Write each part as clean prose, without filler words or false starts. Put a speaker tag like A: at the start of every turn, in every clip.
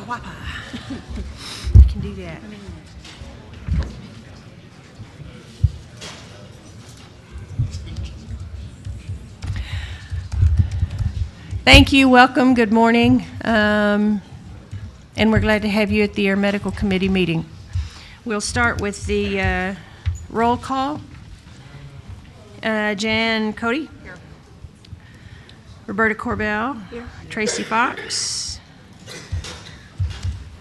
A: whopper. I can do that. Thank you. Welcome. Good morning. And we're glad to have you at the Air Medical Committee meeting. We'll start with the roll call. Jan Cody. Here. Roberta Corbell. Here. Tracy Fox.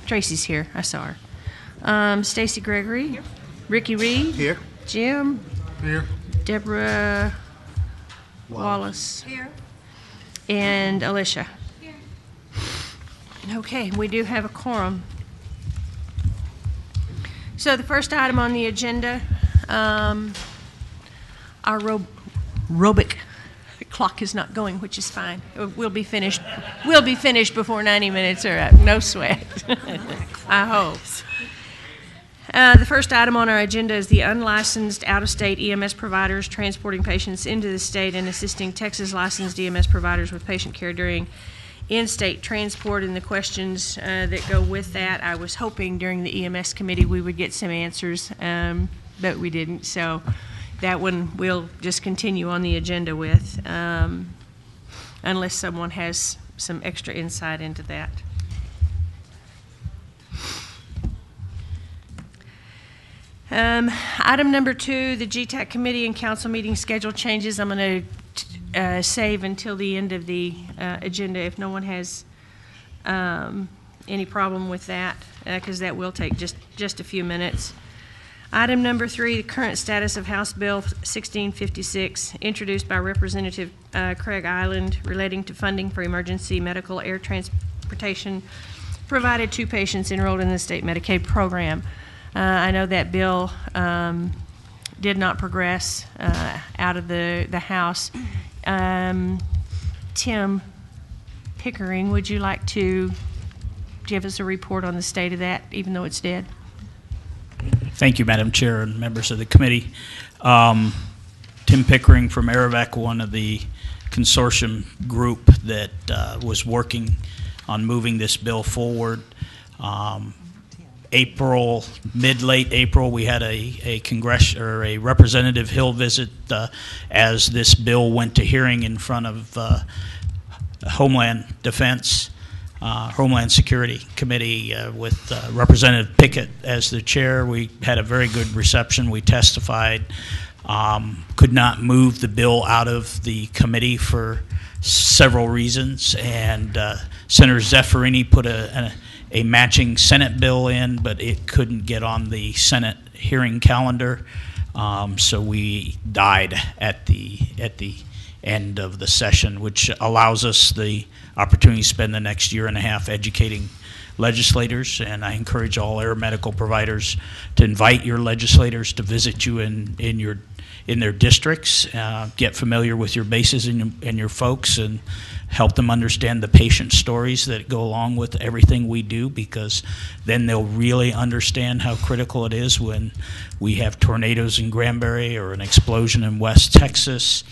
A: Tracy's here. I saw her. Stacy Gregory. Here. Ricky Reed. Here. Jim. Here. Deborah Wallace. Here. And Alicia. Here. Okay, we do have a quorum. So the first item on the agenda, our aerobic clock is not going, which is fine. We'll be finished. We'll be finished before 90 minutes are up. No sweat. I hope. The first item on our agenda is the unlicensed out-of-state EMS providers transporting patients into the state and assisting Texas licensed EMS providers with patient care during in-state transport, and the questions that go with that. I was hoping during the EMS committee we would get some answers, but we didn't. So that one we'll just continue on the agenda with, unless someone has some extra insight into that. Item number 2, the GTAC committee and council meeting schedule changes. I'm going to save until the end of the agenda if no one has any problem with that, because that will take just a few minutes. Item number 3, the current status of House Bill 1656, introduced by Representative Craig Island, relating to funding for emergency medical air transportation provided to patients enrolled in the state Medicaid program. I know that bill did not progress out of the House. Tim Pickering, would you like to give us a report on the state of that, even though it's dead?
B: Thank you, Madam Chair and members of the committee. Tim Pickering from Aerovec, one of the consortium group that was working on moving this bill forward. Late April, we had a Representative Hill visit as this bill went to hearing in front of Homeland Defense, Homeland Security Committee with Representative Pickett as the chair. We had a very good reception. We testified. Could not move the bill out of the committee for several reasons, and Senator Zaffirini put a matching Senate bill in, but it couldn't get on the Senate hearing calendar, so we died at the end of the session, which allows us the opportunity to spend the next year and a half educating legislators. And I encourage all air medical providers to invite your legislators to visit you in their districts, get familiar with your bases and your folks, and help them understand the patient stories that go along with everything we do, because then they'll really understand how critical it is when we have tornadoes in Granbury or an explosion in West Texas,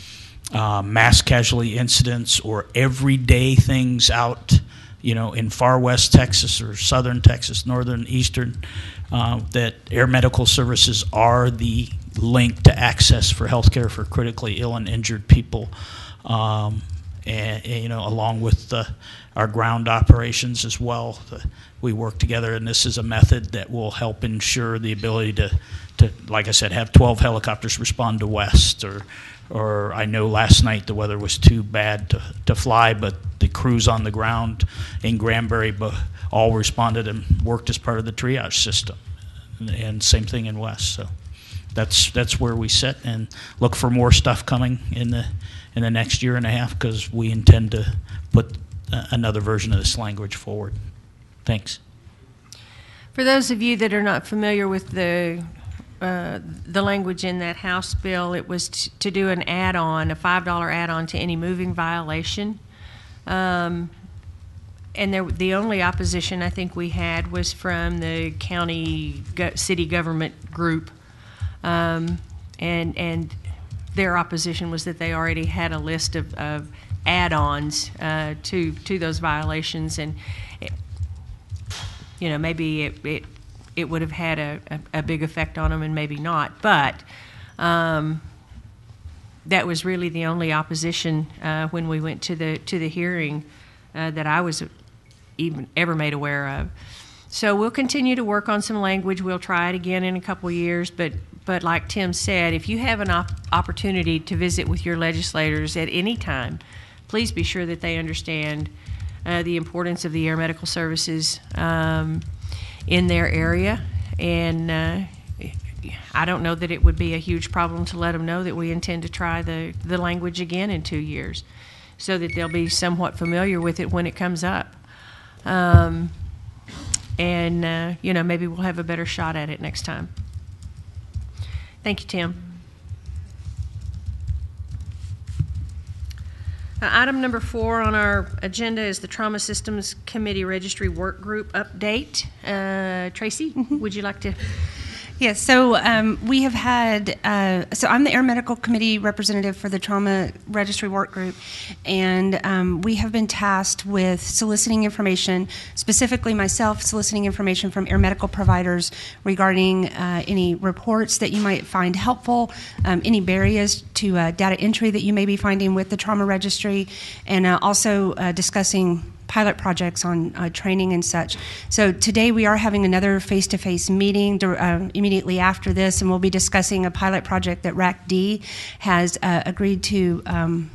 B: mass casualty incidents, or everyday things out, in far West Texas or southern Texas, northern, eastern, that air medical services are the link to access for healthcare for critically ill and injured people. And along with our ground operations as well, we work together, and this is a method that will help ensure the ability to like I said, have 12 helicopters respond to West, or I know last night the weather was too bad to fly, but the crews on the ground in Granbury all responded and worked as part of the triage system, and same thing in West. So that's where we sit, and look for more stuff coming in the next year and a half, because we intend to put another version of this language forward. Thanks.
A: For those of you that are not familiar with the language in that House bill, it was to do an add-on, a $5 add-on to any moving violation. And the only opposition I think we had was from the county city government group, and their opposition was that they already had a list of add-ons to those violations, and maybe it would have had a big effect on them and maybe not. But that was really the only opposition when we went to the hearing that I was even ever made aware of. So we'll continue to work on some language. We'll try it again in a couple of years. But like Tim said, if you have an opportunity to visit with your legislators at any time, please be sure that they understand the importance of the air medical services in their area. And I don't know that it would be a huge problem to let them know that we intend to try the language again in 2 years, so that they'll be somewhat familiar with it when it comes up. Maybe we'll have a better shot at it next time. Thank you, Tim. Item number 4 on our agenda is the Trauma Systems Committee Registry Work Group update. Tracy, would you like to?
C: Yes, so we have had, so I'm the Air Medical Committee representative for the Trauma Registry Work Group, and we have been tasked with soliciting information, specifically myself soliciting information from air medical providers regarding any reports that you might find helpful, any barriers to data entry that you may be finding with the Trauma Registry, and also discussing pilot projects on training and such. So today we are having another face-to-face meeting immediately after this, and we'll be discussing a pilot project that RACD has agreed to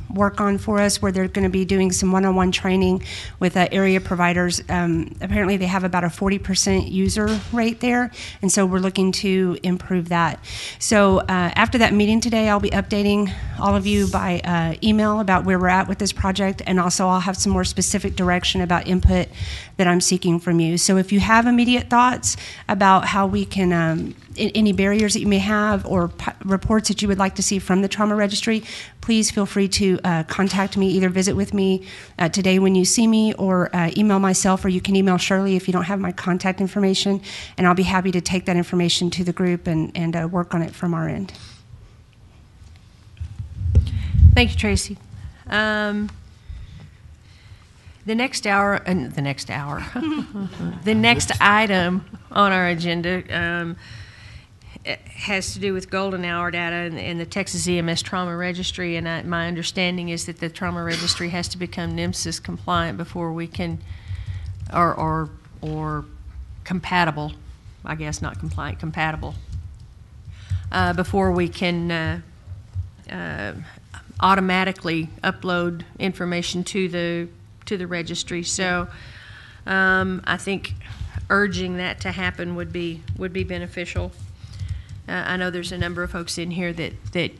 C: work on for us, where they're going to be doing some one-on-one training with area providers. Apparently they have about a 40% user rate there, and so we're looking to improve that. So after that meeting today, I'll be updating all of you by email about where we're at with this project, and also I'll have some more specific direction about input that I'm seeking from you. So if you have immediate thoughts about how we can, any barriers that you may have or reports that you would like to see from the Trauma Registry, please feel free to contact me, either visit with me today when you see me, or email myself, or you can email Shirley if you don't have my contact information, and I'll be happy to take that information to the group and work on it from our end.
A: Thank you, Tracy. The next item on our agenda has to do with golden hour data and the Texas EMS Trauma Registry. And my understanding is that the Trauma Registry has to become NMSIS compliant before we can, or compatible, I guess, not compliant, compatible, before we can automatically upload information to the registry. So I think urging that to happen would be beneficial. I know there's a number of folks in here that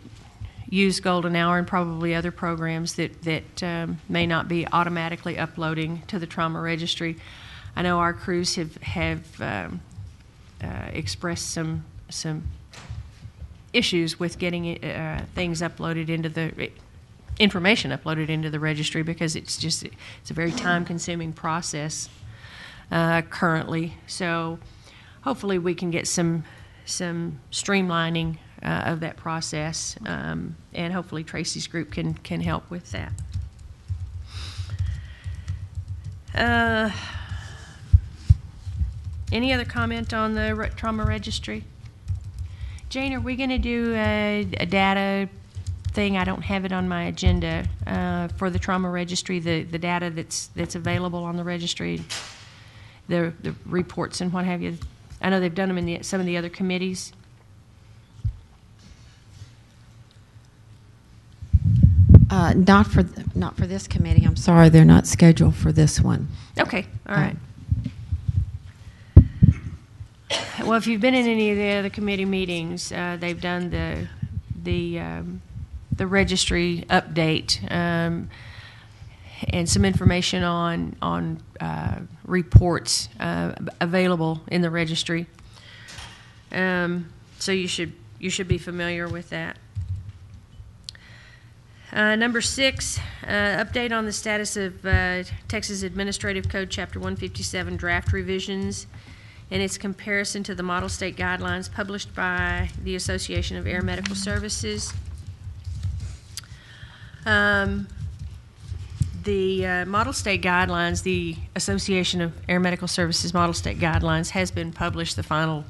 A: use Golden Hour and probably other programs that may not be automatically uploading to the Trauma Registry. I know our crews have expressed some issues with getting things uploaded into the information uploaded into the registry, because it's a very time-consuming process currently. So hopefully we can get some streamlining of that process, and hopefully Tracy's group can help with that. Any other comment on the Trauma Registry? Jane, are we going to do a data thing? I don't have it on my agenda for the Trauma Registry, the data that's available on the registry, the reports and what have you. I know they've done them in some of the other committees.
D: Not for this committee. I'm sorry, they're not scheduled for this one.
A: Okay, all right. Well, if you've been in any of the other committee meetings, they've done the registry update and some information on reports available in the registry. So you should be familiar with that. Number 6, update on the status of Texas Administrative Code Chapter 157 draft revisions and its comparison to the model state guidelines published by the Association of Air Medical Services. The Model State Guidelines, the Association of Air Medical Services Model State Guidelines has been published. The final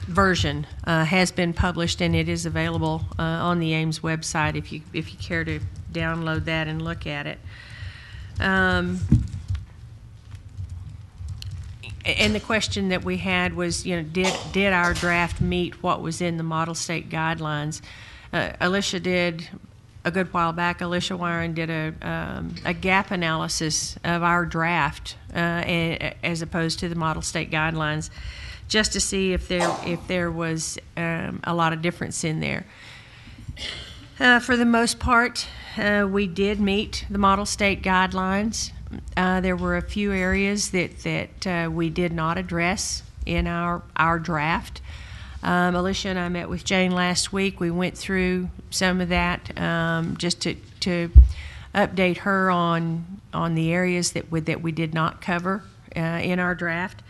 A: version has been published, and it is available on the AIMS website if you care to download that and look at it. And the question that we had was, did our draft meet what was in the Model State Guidelines? Alicia did a good while back. Alicia Wyron did a gap analysis of our draft as opposed to the Model State Guidelines, just to see if there was a lot of difference in there. For the most part, we did meet the Model State Guidelines. There were a few areas that we did not address in our draft. Alicia and I met with Jane last week. We went through some of that just to update her on the areas that we did not cover in our draft.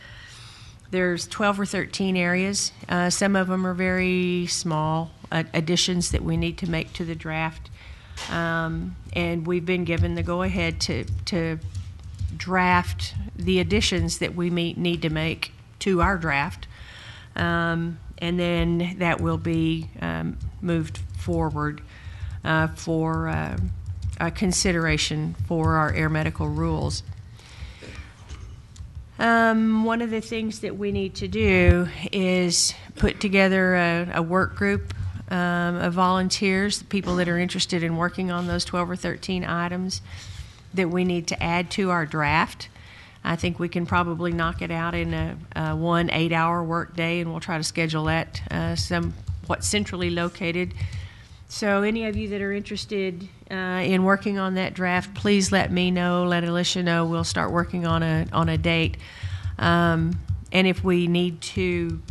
A: There's 12 or 13 areas. Some of them are very small additions that we need to make to the draft. And we've been given the go-ahead to draft the additions that we need to make to our draft. And then that will be moved forward for consideration for our air medical rules. One of the things that we need to do is put together a work group of volunteers, people that are interested in working on those 12 or 13 items that we need to add to our draft. I think we can probably knock it out in a 1 8-hour work day, and we'll try to schedule that somewhat centrally located. So any of you that are interested in working on that draft, please let me know, let Alicia know. We'll start working on a date. And if we need to,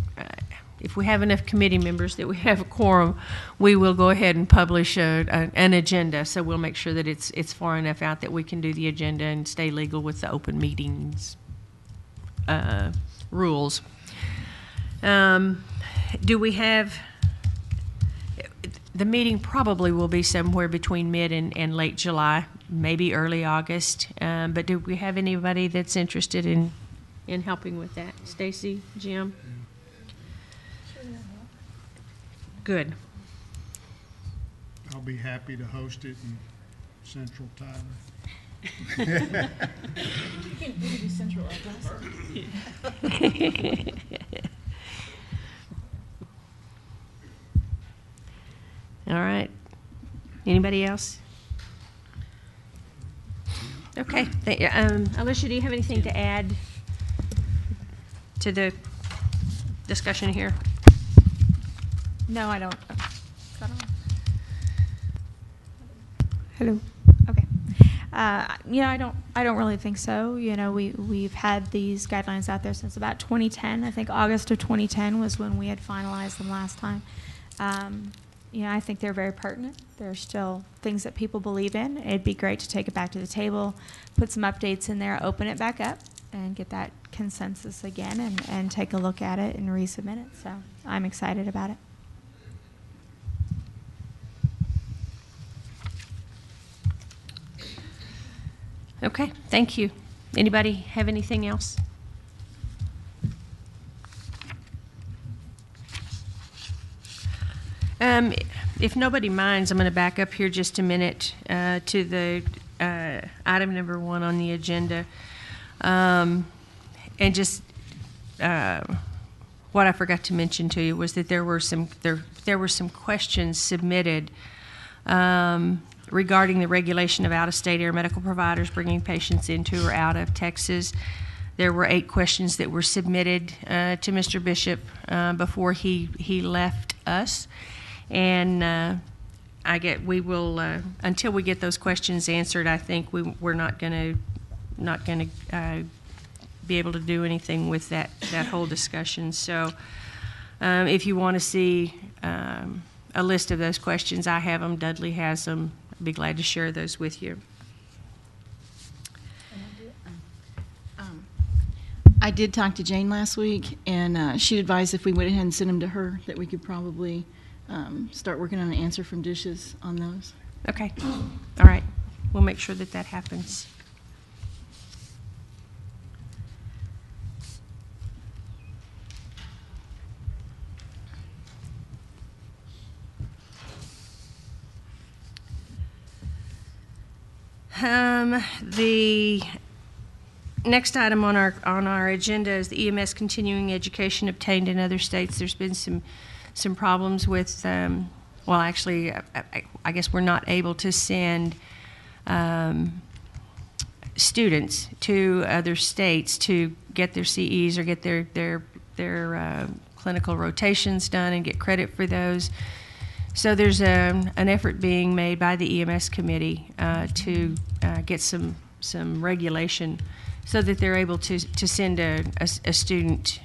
A: if we have enough committee members that we have a quorum, we will go ahead and publish an agenda. So we'll make sure that it's far enough out that we can do the agenda and stay legal with the open meetings rules. Do we have... The meeting probably will be somewhere between mid and late July, maybe early August. But do we have anybody that's interested in helping with that? Stacy, Jim? Good.
E: I'll be happy to host it in Central Tyler.
F: We can do Central Augusta.
A: All right. Anybody else? Okay. Alicia, do you have anything to add to the discussion here?
F: No, I don't. Hello. Okay. I don't really think so. We've had these guidelines out there since about 2010. I think August of 2010 was when we had finalized them last time. I think they're very pertinent. There are still things that people believe in. It'd be great to take it back to the table, put some updates in there, open it back up, and get that consensus again and take a look at it and resubmit it. So I'm excited about it.
A: Okay, thank you. Anybody have anything else? If nobody minds, I'm going to back up here just a minute to the item number 1 on the agenda. And just what I forgot to mention to you was that there were some questions submitted regarding the regulation of out-of-state air medical providers bringing patients into or out of Texas. There were 8 questions that were submitted to Mr. Bishop before he left us. And we will until we get those questions answered. I think we're not going to be able to do anything with that whole discussion. So, if you want to see a list of those questions, I have them. Dudley has them. I'd be glad to share those with you.
G: I did talk to Jane last week, and she advised if we went ahead and sent them to her that we could probably start working on an answer from Dishes on those.
A: Okay, all right. We'll make sure that that happens. The next item on our agenda is the EMS continuing education obtained in other states. There's been some problems with, well, actually, I guess we're not able to send students to other states to get their CEs or get their clinical rotations done and get credit for those. So there's an effort being made by the EMS committee to get some regulation so that they're able to send a student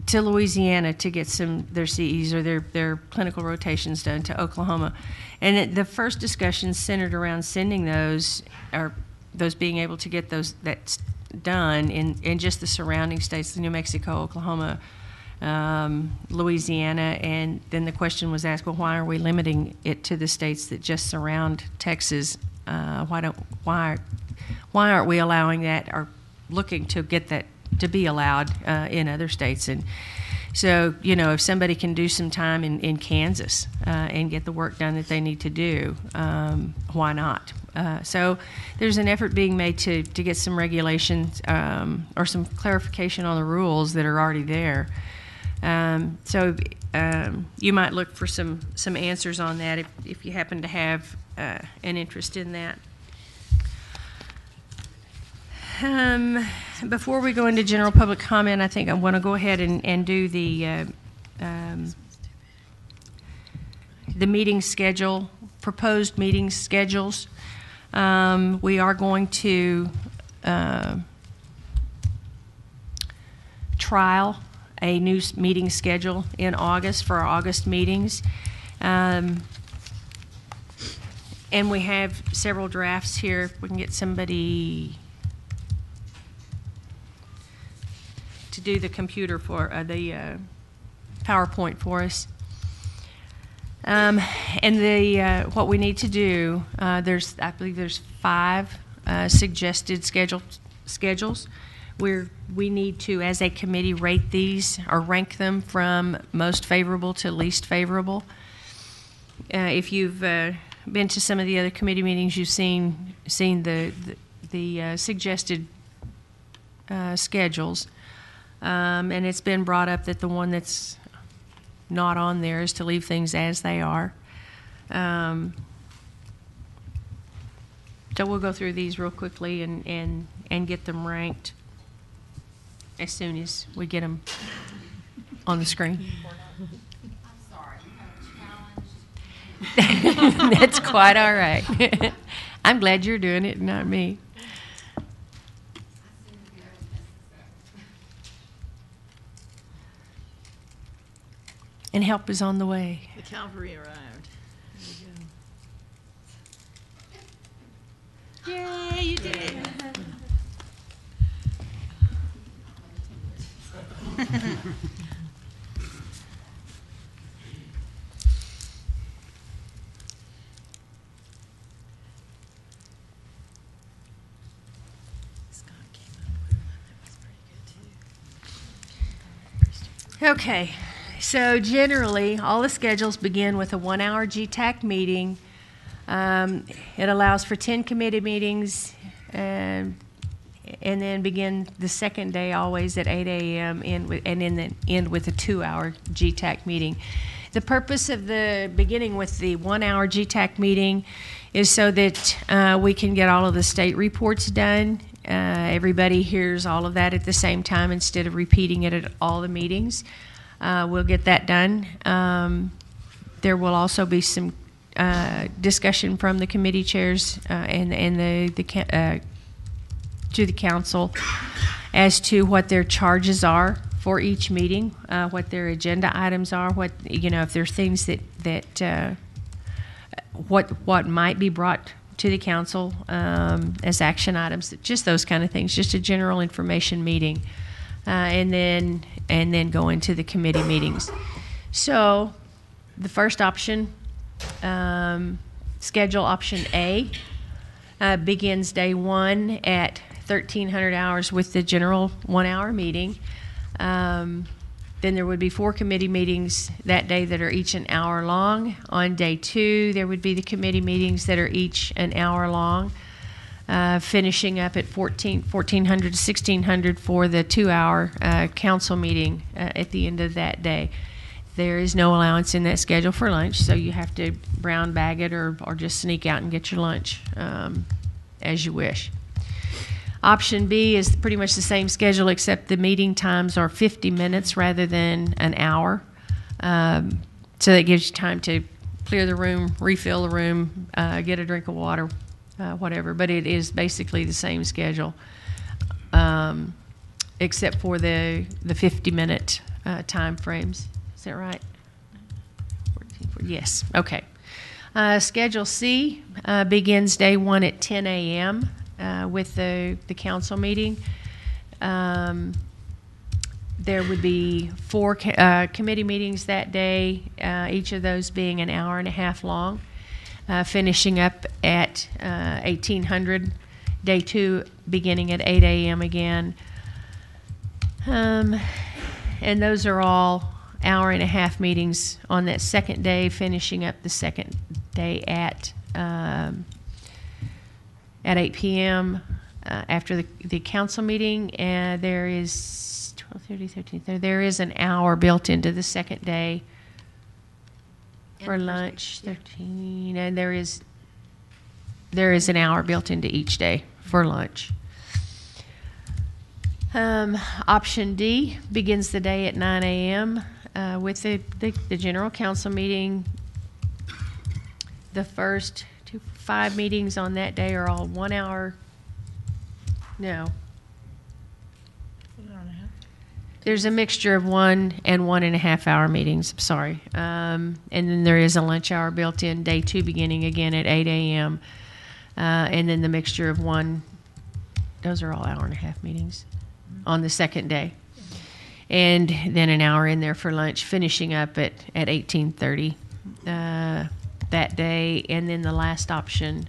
A: to Louisiana to get their CEs or their clinical rotations done to Oklahoma. And the first discussion centered around sending those, or those being able to get that's done in just the surrounding states, New Mexico, Oklahoma, Louisiana, and then the question was asked, well, why are we limiting it to the states that just surround Texas? Why aren't we allowing that or looking to get that to be allowed in other states? And so, if somebody can do some time in Kansas and get the work done that they need to do, why not? So there's an effort being made to get some regulations or some clarification on the rules that are already there. So you might look for some answers on that if you happen to have an interest in that. Before we go into general public comment, I think I want to go ahead and do the meeting schedule, proposed meeting schedules. We are going to trial a new meeting schedule in August for our August meetings. And we have several drafts here. If we can get somebody to do the computer for the PowerPoint for us. And what we need to do, I believe there's 5 suggested schedules. We need to, as a committee, rate these or rank them from most favorable to least favorable. If you've been to some of the other committee meetings, you've seen the suggested schedules, and it's been brought up that the one that's not on there is to leave things as they are. So we'll go through these real quickly and get them ranked as soon as we get them on the screen.
D: I'm sorry, you have challenged.
A: That's quite all right. I'm glad you're doing it, not me. And help is on the way.
G: The cavalry arrived.
A: Yay, you did it. Okay, so generally, all the schedules begin with a 1-hour GTAC meeting. It allows for 10 committee meetings, and then begin the second day always at 8 a.m. and then end with a 2-hour GTAC meeting. The purpose of the beginning with the 1-hour GTAC meeting is so that we can get all of the state reports done. Everybody hears all of that at the same time instead of repeating it at all the meetings. We'll get that done. There will also be some discussion from the committee chairs and to the council as to what their charges are for each meeting, what their agenda items are, if there's things that what might be brought to the council as action items, just those kind of things, just a general information meeting, and then go into the committee meetings. So the first option Schedule option A begins day 1 at 1300 hours with the general 1-hour meeting. Then there would be 4 committee meetings that day that are each an hour long. On day 2, there would be the committee meetings that are each an hour long, finishing up at 1400 to 1600 for the 2-hour council meeting at the end of that day. There is no allowance in that schedule for lunch, so you have to brown bag it or just sneak out and get your lunch as you wish. Option B is pretty much the same schedule, except the meeting times are 50 minutes rather than an hour. So that gives you time to clear the room, refill the room, get a drink of water, whatever. But it is basically the same schedule, except for the 50-minute time frames. Is that right? Yes. Okay. Schedule C begins day 1 at 10 a.m. With the council meeting. There would be 4 committee meetings that day, each of those being an hour and a half long, finishing up at 1800. Day 2 beginning at 8 a.m. again. And those are all hour and a half meetings on that second day, finishing up the second day at 8 p.m. After the council meeting, and there is 12:30, 13:30. There is an hour built into the second day for lunch. 13, and there is an hour built into each day for lunch. Option D begins the day at 9 a.m. With the general council meeting. The first 5 meetings on that day are all 1 hour. No. There's a mixture of 1 and 1.5 hour meetings. I'm sorry. And then there is a lunch hour built in. Day 2 beginning again at 8 a.m. And then the mixture of 1. Those are all hour and a half meetings on the second day. And then an hour in there for lunch, finishing up at 18:30. That day, and then the last option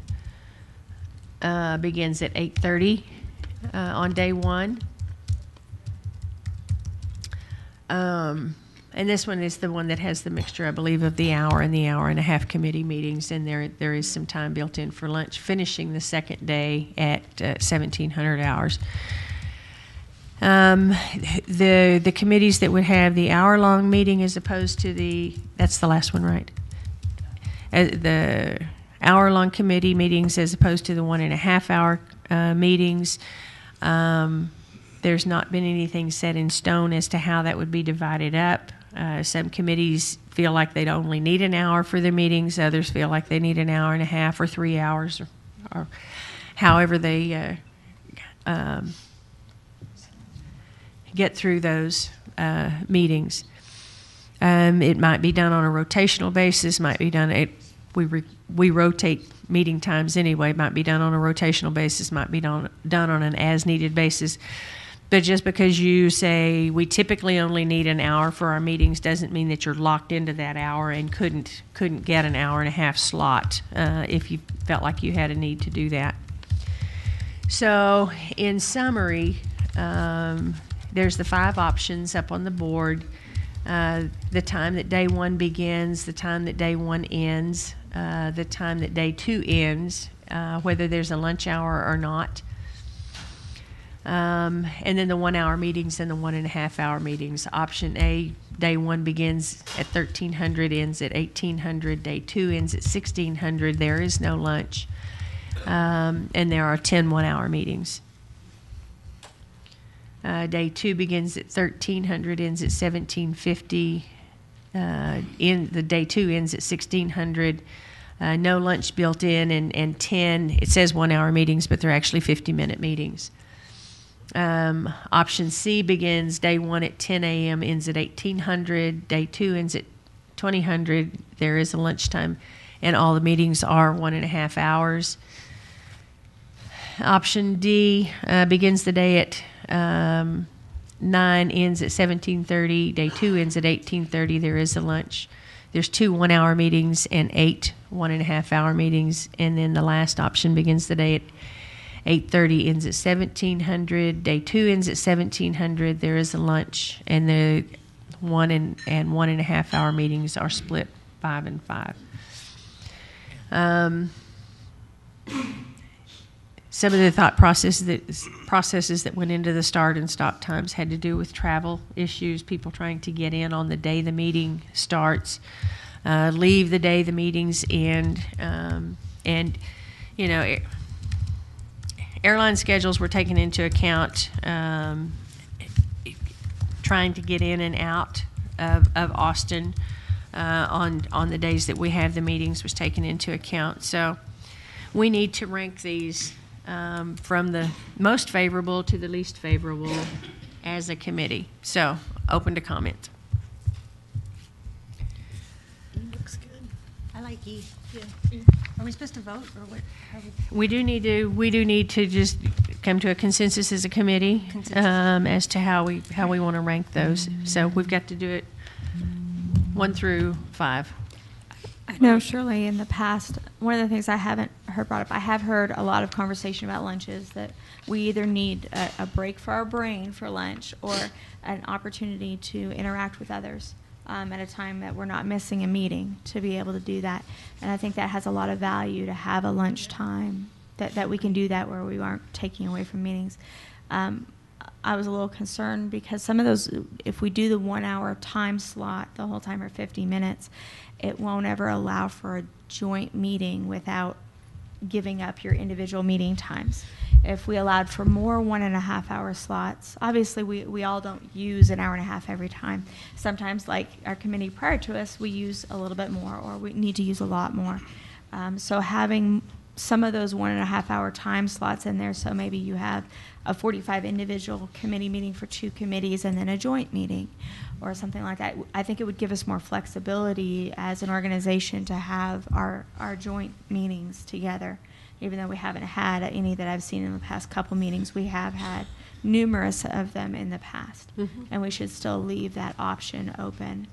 A: begins at 8:30 on day 1. And this one is the one that has the mixture, I believe, of the hour and the hour and a half committee meetings, and there is some time built in for lunch, finishing the second day at 1700 hours. The committees that would have the hour-long meeting as opposed to that's the last one, right? The hour-long committee meetings as opposed to the 1.5 hour meetings. There's not been anything set in stone as to how that would be divided up. Some committees feel like they'd only need an hour for their meetings. Others feel like they need an hour and a half or 3 hours, or however they get through those meetings. It might be done on a rotational basis. Might be done. We rotate meeting times anyway. Might be done on a rotational basis. Might be done on an as-needed basis. But just because you say we typically only need an hour for our meetings doesn't mean that you're locked into that hour and couldn't get an hour and a half slot if you felt like you had a need to do that. So, in summary, there's the 5 options up on the board. The time that day 1 begins, the time that day 1 ends, the time that day 2 ends, whether there's a lunch hour or not, and then the 1 hour meetings and the 1.5 hour meetings. Option A, day 1 begins at 1300, ends at 1800. Day 2 ends at 1600. There is no lunch, and there are 10 1-hour meetings. Day 2 begins at 1300, ends at 1750. The day 2 ends at 1600. No lunch built in, and 10. It says 1-hour meetings, but they're actually 50-minute meetings. Option C begins day 1 at 10 a.m., ends at 1800. Day 2 ends at 2000. There is a lunchtime, and all the meetings are 1.5 hours. Option D begins the day at 9, ends at 17:30. Day 2 ends at 18:30. There is a lunch. there's 2 1-hour meetings and 8 1.5-hour meetings, and then the last option begins the day at 8:30, ends at 1700. Day 2 ends at 1700. There is a lunch, and the 1 and 1.5-hour meetings are split 5 and 5. Some of the thought processes that went into the start and stop times had to do with travel issues, people trying to get in on the day the meeting starts, leave the day the meetings end, and you know, airline schedules were taken into account. Trying to get in and out of Austin on the days that we have the meetings was taken into account. So we need to rank these from the most favorable to the least favorable as a committee. So open to comment.
H: E looks good. I like E.
C: Yeah. Are we supposed to vote, or what?
A: We do need to just come to a consensus as a committee as to how we want to rank those. So we've got to do it 1 through 5.
F: I know, Shirley, in the past, one of the things I haven't heard brought up, I have heard a lot of conversation about lunches, that we either need a break for our brain for lunch or an opportunity to interact with others at a time that we're not missing a meeting, to be able to do that. And I think that has a lot of value, to have a lunch time that we can do that where we aren't taking away from meetings. I was a little concerned because some of those, if we do the 1-hour time slot, the whole time, or 50 minutes, it won't ever allow for a joint meeting without giving up your individual meeting times. If we allowed for more 1.5-hour slots, obviously we all don't use an hour and a half every time. Sometimes, like our committee prior to us, we use a little bit more, or we need to use a lot more. So having some of those 1.5-hour time slots in there, so maybe you have a 45 individual committee meeting for 2 committees and then a joint meeting or something like that. I think it would give us more flexibility as an organization to have our joint meetings together. Even though we haven't had any that I've seen in the past couple meetings, we have had numerous of them in the past. And we should still leave that option open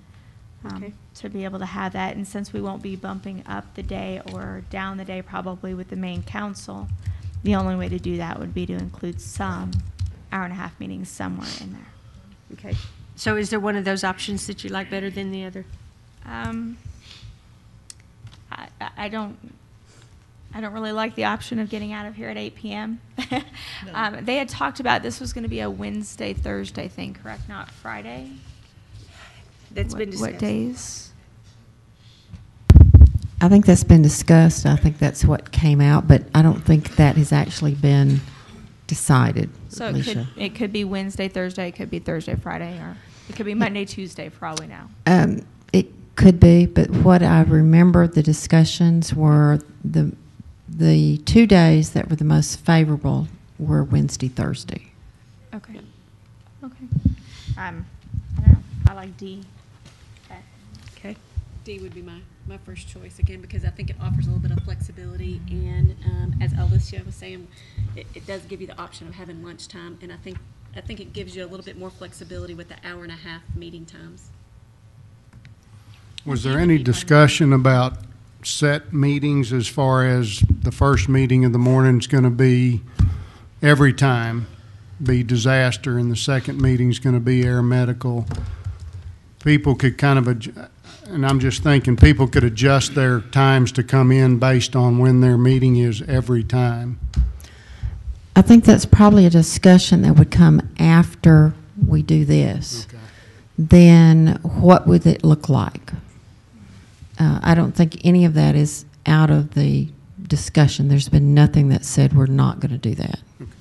F: to be able to have that. And since we won't be bumping up the day or down the day probably with the main council, the only way to do that would be to include some hour-and-a-half meetings somewhere in there.
A: Okay. So is there one of those options that you like better than the other?
F: I don't really like the option of getting out of here at 8 p.m. They had talked about this was going to be a Wednesday, Thursday thing, correct? Not Friday?
A: That's been discussed.
F: What days?
D: I think that's been discussed. I think that's what came out, but I don't think that has actually been decided.
F: So
D: Alicia.
F: it could be Wednesday, Thursday, it could be Thursday, Friday, or it could be Monday, Tuesday for all we know.
D: It could be, but what I remember the discussions were the 2 days that were the most favorable were Wednesday, Thursday.
F: Okay. Okay. I don't know. I like D.
A: Okay.
H: D would be my first choice, again, because I think it offers a little bit of flexibility, and as Alicia was saying, it does give you the option of having lunchtime, and I think it gives you a little bit more flexibility with the hour-and-a-half meeting times.
E: Was there any discussion about set meetings as far as the first meeting of the morning is going to be every time be disaster and the second meeting is going to be air medical? People could kind of, and I'm just thinking, people could adjust their times to come in based on when their meeting is every time.
D: I think that's probably a discussion that would come after we do this.
E: Okay.
D: Then what would it look like? I don't think any of that is out of the discussion. There's been nothing that said we're not going to do that.
E: Okay.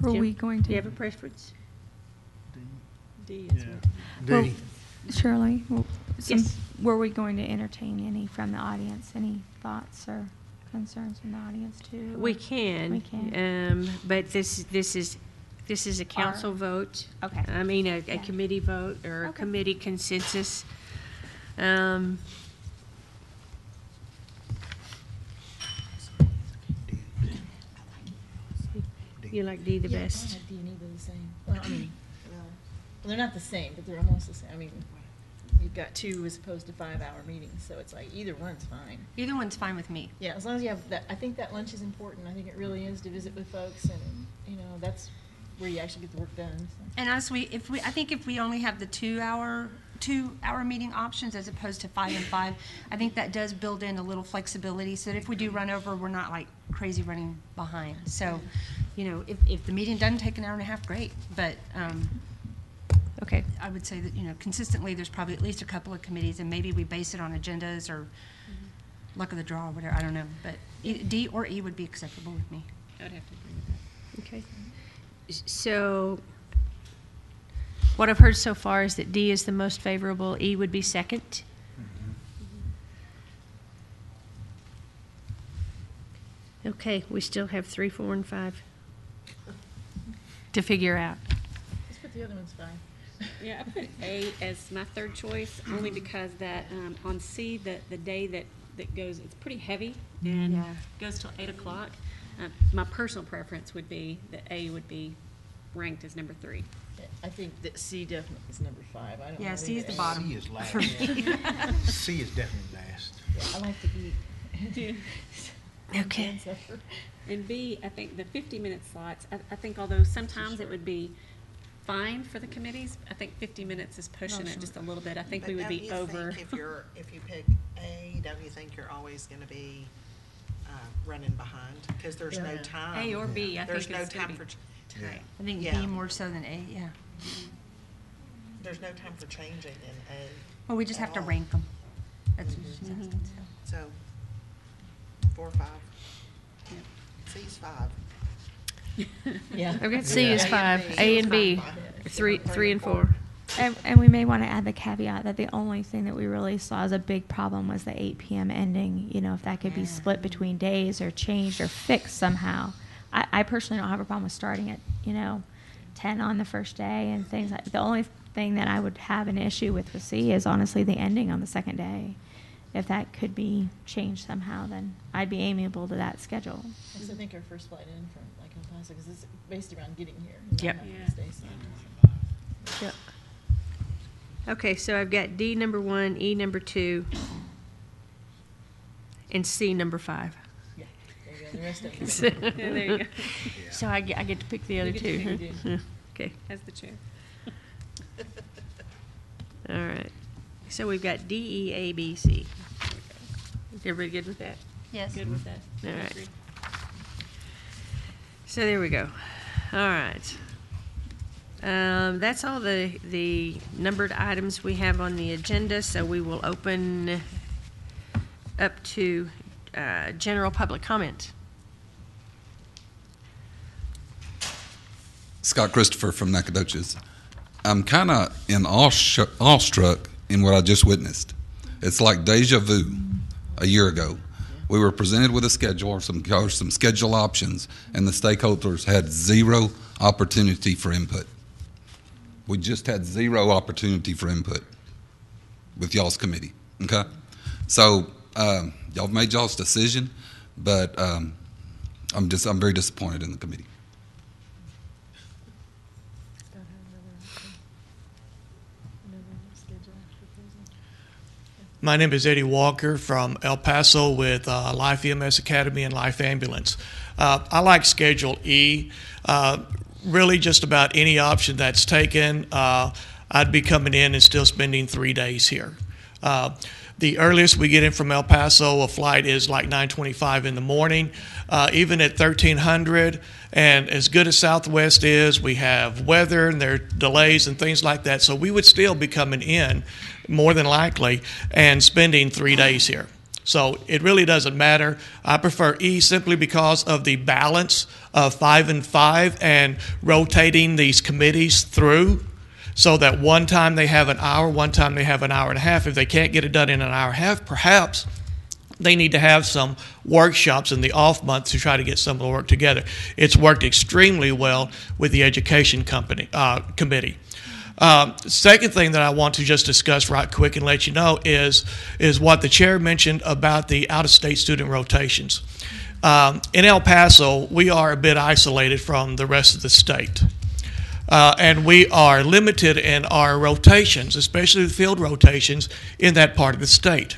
F: Are
A: Jim,
F: we going
A: Do you have
F: to?
A: a preference?
H: D
E: Yeah. D.
F: Well, Shirley,
A: Yes.
F: were we going to entertain any from the audience? Any thoughts or concerns from the audience too?
A: We can.
F: We can.
A: But this is a council vote.
F: Okay.
A: I mean, a
F: Yeah.
A: committee vote or a
F: Okay.
A: committee consensus. You like D the
G: Yeah,
A: best.
G: I like D and E, they're the same. Well, I mean, well, they're not the same, but they're almost the same. I mean, you've got 2 as opposed to 5-hour meetings, so it's like either one's fine.
C: Either one's fine with me.
G: Yeah, as long as you have that, I think that lunch is important. I think it really is to visit with folks, and that's where you actually get the work done. So.
C: And I think if we only have the 2-hour meeting options as opposed to 5 and 5, I think that does build in a little flexibility so that if we do run over, we're not like crazy running behind. So, if the meeting doesn't take an hour and a half, great. But
A: Okay.
C: I would say that, consistently there's probably at least a couple of committees, and maybe we base it on agendas or luck of the draw or whatever. I don't know. But D or E would be acceptable with me.
H: I would have to agree with that.
A: Okay. So what I've heard so far is that D is the most favorable, E would be second. Okay, we still have 3, 4, and 5 to figure out.
G: Let's put the other ones fine.
H: Yeah, I put A as my third choice, only because that, on C, the day that goes, it's pretty heavy and
C: Yeah.
H: goes till 8 o'clock. My personal preference would be that A would be ranked as number 3.
G: I think that C definitely is number 5. I don't
C: Yeah,
G: know
C: C is
G: either
C: the
G: A.
C: bottom.
I: C is last. C is definitely last.
G: Yeah, I like to eat.
A: Okay.
H: And B, I think the 50-minute slots, I think although sometimes it would be fine for the committees, I think 50 minutes is pushing it just a little bit. I think we would
J: But
H: be
J: don't you
H: over.
J: think if you pick A, don't you think you're always going to be running behind? Because there's no
G: Yeah.
J: time.
H: A or B, I think
J: There's no
H: it's gonna
J: time
H: be
J: for,
H: tight.
C: I think
J: Yeah.
C: B more so than A, yeah.
J: there's no time for changing in A.
C: Well, we just have to
J: at all.
C: rank them. That's what she's asking, so.
J: So, 4 or 5. C's 5.
G: Yeah.
A: I've got C is
J: Yeah.
A: 5, A and B, 3 and 4.
F: And we may want to add the caveat that the only thing that we really saw as a big problem was the 8 p.m. ending. If that could be split between days or changed or fixed somehow. I personally don't have a problem with starting at, 10 on the first day and things like. The only thing that I would have an issue with C is honestly the ending on the second day. If that could be changed somehow, then I'd be amiable to that schedule.
G: I think our first flight in from like El Paso, because it's based around getting here.
A: Yep.
G: Not having to
H: Yeah.
G: stay somewhere.
A: Yep. Okay, so I've got D number 1, E number 2, and C number 5.
G: Yeah, there you go. The rest of
A: So
G: it.
H: Yeah, there you go.
A: so I get to pick the other
H: get to
A: two.
H: pick,
A: huh?
H: you
A: Okay.
H: As the chair.
A: All right. So we've got D, E, A, B, C. Everybody good with that?
C: Yes.
H: Good with that.
A: All right.
H: Agree.
A: So there we go. All right. That's all the numbered items we have on the agenda, so we will open up to general public comment.
K: Scott Christopher from Nacogdoches. I'm kind of awestruck in what I just witnessed. It's like deja vu. A year ago, we were presented with a schedule or some schedule options, and the stakeholders had zero opportunity for input. We just had zero opportunity for input with y'all's committee. Okay, so y'all made y'all's decision, but I'm very disappointed in the committee.
L: My name is Eddie Walker from El Paso with Life EMS Academy and Life Ambulance. I like Schedule E. Really just about any option that's taken, I'd be coming in and still spending 3 days here. The earliest we get in from El Paso, a flight is like 9:25 in the morning. Even at 1300, and as good as Southwest is, we have weather and there are delays and things like that. So we would still be coming in, more than likely, and spending 3 days here. So it really doesn't matter. I prefer E simply because of the balance of 5 and 5 and rotating these committees through, so that one time they have an hour, one time they have an hour and a half. If they can't get it done in an hour and a half, perhaps they need to have some workshops in the off months to try to get some of the work together. It's worked extremely well with the education committee. Second thing that I want to just discuss right quick and let you know is what the chair mentioned about the out-of-state student rotations. In El Paso, we are a bit isolated from the rest of the state. And we are limited in our rotations, especially the field rotations in that part of the state.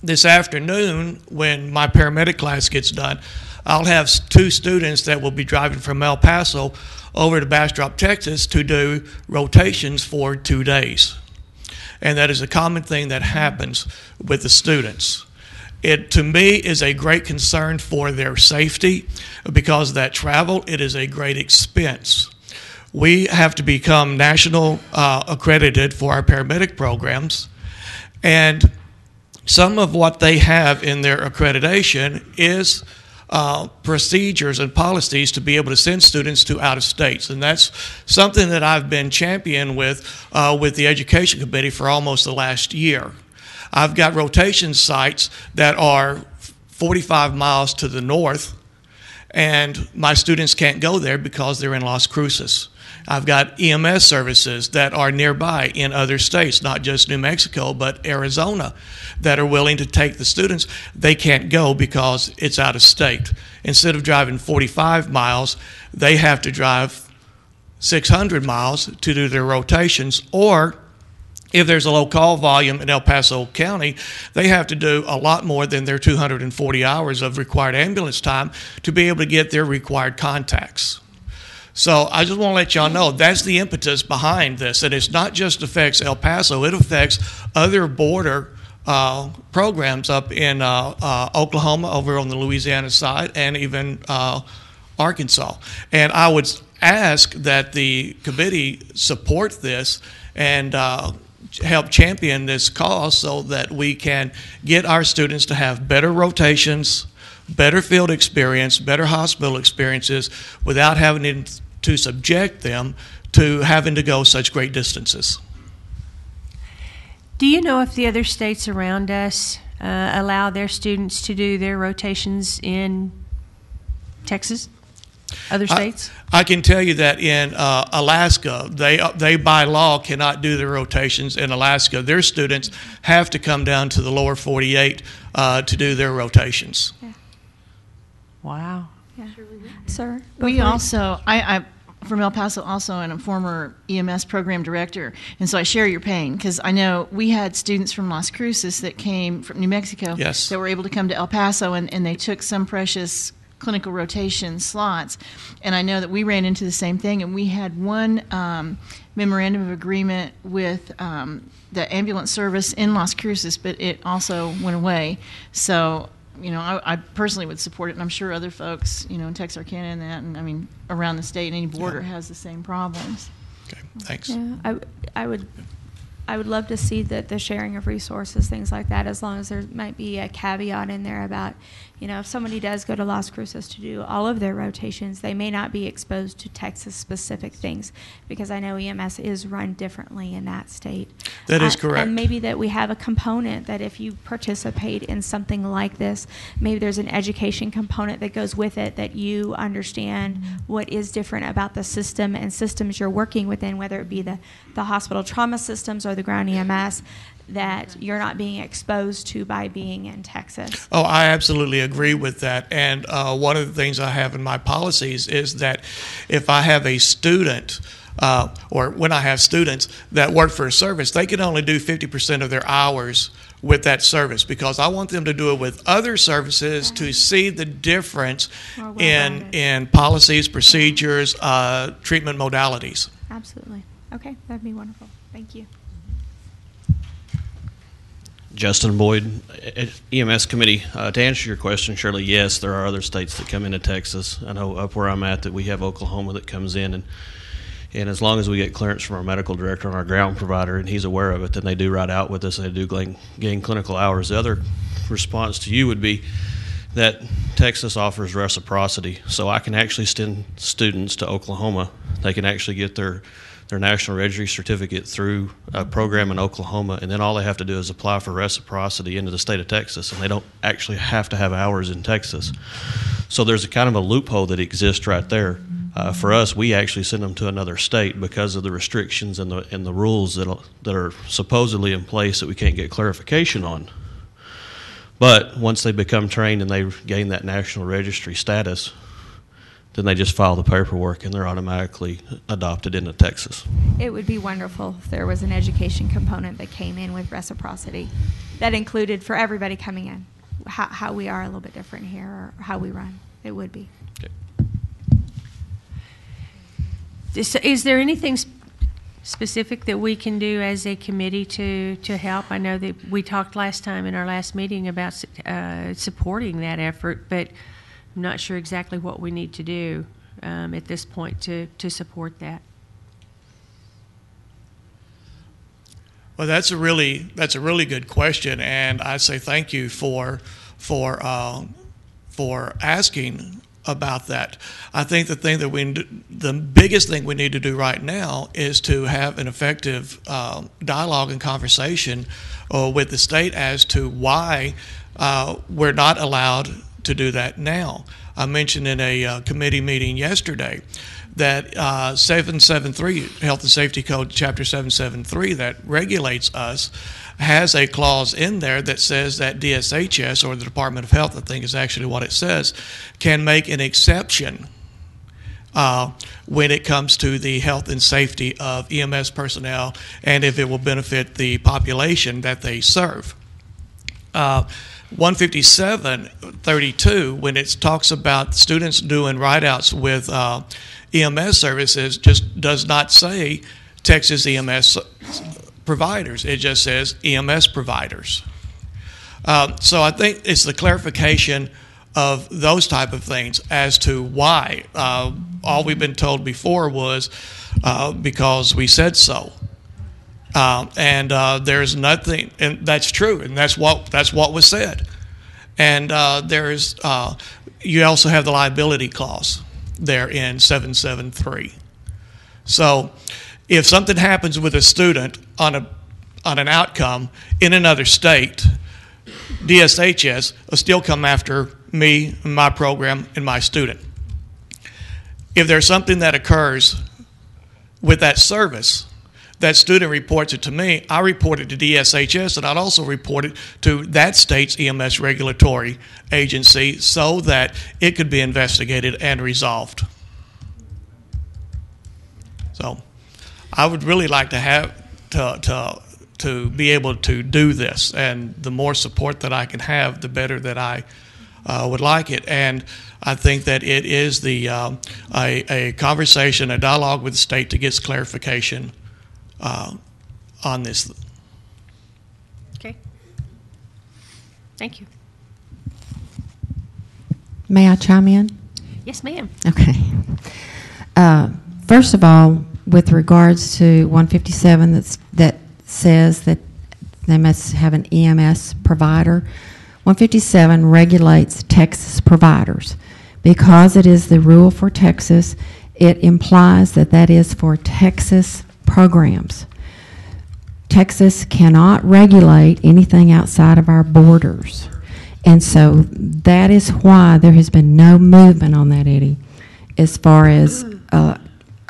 L: This afternoon, when my paramedic class gets done, I'll have 2 students that will be driving from El Paso over to Bastrop, Texas to do rotations for 2 days. And that is a common thing that happens with the students. It, to me, is a great concern for their safety because of that travel. It is a great expense. We have to become national accredited for our paramedic programs, and some of what they have in their accreditation is procedures and policies to be able to send students to out of states, and that's something that I've been championing with the Education Committee for almost the last year. I've got rotation sites that are 45 miles to the north, and my students can't go there because they're in Las Cruces. I've got EMS services that are nearby in other states, not just New Mexico, but Arizona, that are willing to take the students. They can't go because it's out of state. Instead of driving 45 miles, they have to drive 600 miles to do their rotations, or if there's a low call volume in El Paso County, they have to do a lot more than their 240 hours of required ambulance time to be able to get their required contacts. So I just want to let y'all know that's the impetus behind this, and it's not just affects El Paso, it affects other border programs up in Oklahoma, over on the Louisiana side, and even Arkansas. And I would ask that the committee support this and help champion this cause so that we can get our students to have better rotations, better field experience, better hospital experiences without having to subject them to having to go such great distances.
A: Do you know if the other states around us allow their students to do their rotations in Texas? Other states?
L: I can tell you that in Alaska, they by law cannot do their rotations in Alaska. Their students have to come down to the lower 48 to do their rotations.
F: Yeah.
A: Wow.
F: Yeah. Sir?
G: We also, I from El Paso also, and I'm former EMS program director, and so I share your pain because I know we had students from Las Cruces that came from New Mexico
L: Yes.
G: that were able to come to El Paso, and they took some precious clinical rotation slots, and I know that we ran into the same thing, and we had one memorandum of agreement with the ambulance service in Las Cruces, but it also went away. So, you know, I personally would support it, and I'm sure other folks, you know, in Texarkana and that, and I mean, around the state, any border has the same problems.
L: Okay, thanks.
F: Yeah, I would love to see that the sharing of resources, things like that, as long as there might be a caveat in there about, you know, if somebody does go to Las Cruces to do all of their rotations, they may not be exposed to Texas-specific things, because I know EMS is run differently in that state.
L: That is correct.
F: And maybe that we have a component that if you participate in something like this, maybe there's an education component that goes with it, that you understand what is different about the system and systems you're working within, whether it be the hospital trauma systems or the ground EMS, that you're not being exposed to by being in Texas.
L: Oh, I absolutely agree with that. And one of the things I have in my policies is that if I have a student, or when I have students that work for a service, they can only do 50% of their hours with that service, because I want them to do it with other services to see the difference in policies, procedures, treatment modalities.
F: Absolutely. Okay, that'd be wonderful. Thank you.
M: Justin Boyd, EMS Committee. To answer your question, Shirley, yes, there are other states that come into Texas. I know up where I'm at that we have Oklahoma that comes in, and as long as we get clearance from our medical director and our ground provider, and he's aware of it, then they do ride out with us. They do gain clinical hours. The other response to you would be that Texas offers reciprocity, so I can actually send students to Oklahoma. They can actually get their National Registry Certificate through a program in Oklahoma, and then all they have to do is apply for reciprocity into the state of Texas, and they don't actually have to have hours in Texas. So there's a kind of a loophole that exists right there. For us, we actually send them to another state because of the restrictions and the rules that are supposedly in place that we can't get clarification on. But once they become trained and they gain that national registry status, then they just file the paperwork and they're automatically adopted into Texas.
F: It would be wonderful if there was an education component that came in with reciprocity that included for everybody coming in how we are a little bit different here or how we run. It would be.
M: Okay.
A: Is there anything specific that we can do as a committee to help? I know that we talked last time in our last meeting about supporting that effort, but I'm not sure exactly what we need to do at this point to support that.
L: Well, that's a really good question, and I say thank you for asking about that. I think the biggest thing we need to do right now is to have an effective dialogue and conversation with the state as to why we're not allowed to do that now. I mentioned in a committee meeting yesterday that 773, Health and Safety Code, Chapter 773, that regulates us, has a clause in there that says that DSHS, or the Department of Health, I think is actually what it says, can make an exception when it comes to the health and safety of EMS personnel and if it will benefit the population that they serve. 157.32, when it talks about students doing write-outs with EMS services, just does not say Texas EMS providers. It just says EMS providers. So I think it's the clarification of those type of things as to why. All we've been told before was because we said so. And there's nothing, and that's true, and that's what was said. And you also have the liability clause there in 773. So if something happens with a student on an outcome in another state, DSHS will still come after me, my program, and my student. If there's something that occurs with that service, that student reports it to me, I report it to DSHS, and I'd also report it to that state's EMS regulatory agency so that it could be investigated and resolved. So I would really like to have to be able to do this, and the more support that I can have, the better that I would like it. And I think that it is a conversation, a dialogue with the state to get clarification on this.
A: Okay. Thank you.
D: May I chime in?
A: Yes, ma'am.
D: Okay. First of all, with regards to 157 that says that they must have an EMS provider, 157 regulates Texas providers. Because it is the rule for Texas, it implies that that is for Texas programs. Texas cannot regulate anything outside of our borders. And so that is why there has been no movement on that, Eddie, as far as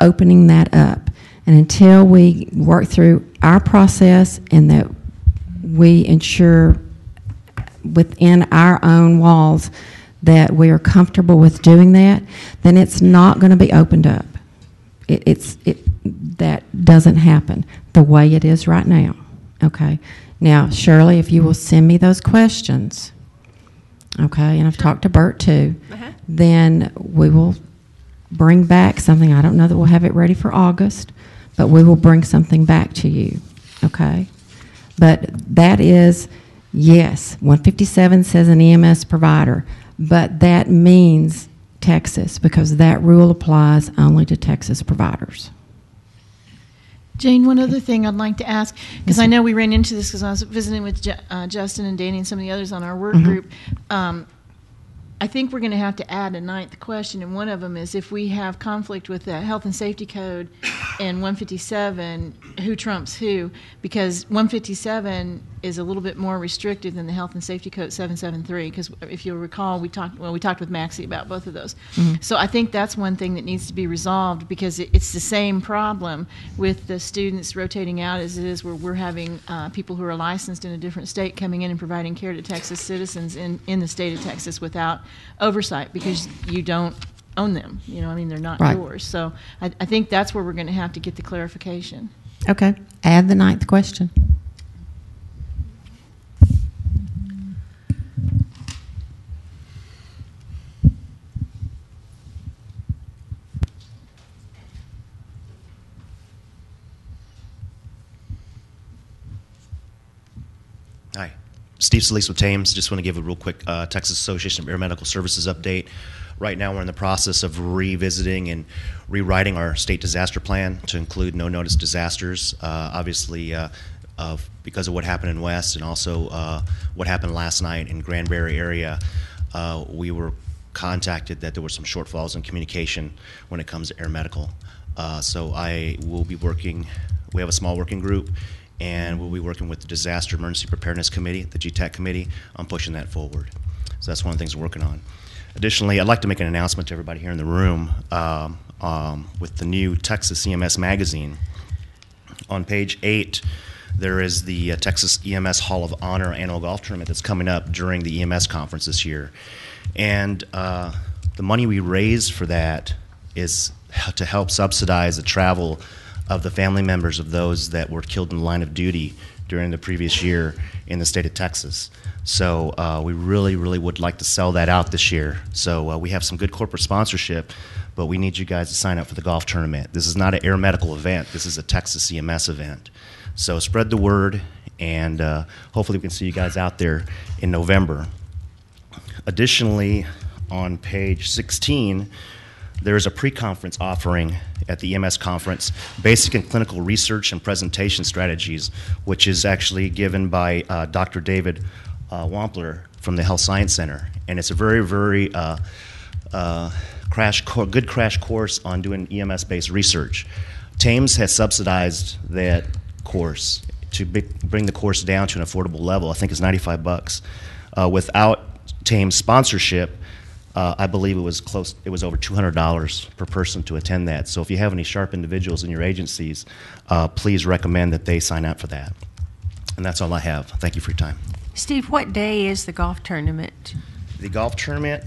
D: opening that up. And until we work through our process and that we ensure within our own walls that we are comfortable with doing that, then it's not going to be opened up. That doesn't happen the way it is right now. Okay. Now, Shirley, if you will send me those questions, okay, and I've talked to Bert too, then we will bring back something. I don't know that we'll have it ready for August, but we will bring something back to you. Okay. But that is, yes, 157 says an EMS provider, but that means Texas because that rule applies only to Texas providers.
G: Jane, one other thing I'd like to ask, because I know we ran into this because I was visiting with Justin and Danny and some of the others on our work group. I think we're going to have to add a ninth question, and one of them is if we have conflict with the Health and Safety Code and 157, who trumps who? Because 157 is a little bit more restrictive than the Health and Safety Code 773. Because if you'll recall, we talked with Maxie about both of those. So I think that's one thing that needs to be resolved, because it's the same problem with the students rotating out as it is where we're having people who are licensed in a different state coming in and providing care to Texas citizens in the state of Texas without oversight, because you don't own them. You know, I mean, they're not
D: Right.
G: yours. So I think that's where we're going to have to get the clarification.
D: Okay. Add the 9th question.
N: Hi, Steve Solis with Thames. Just want to give a real quick Texas Association of Air Medical Services update. Right now we're in the process of revisiting and rewriting our state disaster plan to include no-notice disasters, obviously because of what happened in West and also what happened last night in Granbury area. We were contacted that there were some shortfalls in communication when it comes to air medical. So I will be working, we have a small working group, and we'll be working with the Disaster Emergency Preparedness Committee, the GTAC committee, on pushing that forward. So that's one of the things we're working on. Additionally, I'd like to make an announcement to everybody here in the room with the new Texas EMS magazine. On page 8, there is the Texas EMS Hall of Honor annual golf tournament that's coming up during the EMS conference this year. And the money we raise for that is to help subsidize the travel of the family members of those that were killed in the line of duty during the previous year in the state of Texas. So we really, really would like to sell that out this year. So we have some good corporate sponsorship, but we need you guys to sign up for the golf tournament. This is not an air medical event. This is a Texas EMS event. So spread the word, and hopefully we can see you guys out there in November. Additionally, on page 16, there is a pre-conference offering at the EMS conference, Basic and Clinical Research and Presentation Strategies, which is actually given by Dr. David Wampler from the Health Science Center. And it's a very, very good crash course on doing EMS-based research. Thames has subsidized that course to bring the course down to an affordable level. I think it's $95. Without Thames sponsorship, I believe it was over $200 per person to attend that. So if you have any sharp individuals in your agencies, please recommend that they sign up for that. And that's all I have. Thank you for your time.
A: Steve, what day is the golf tournament?
N: The golf tournament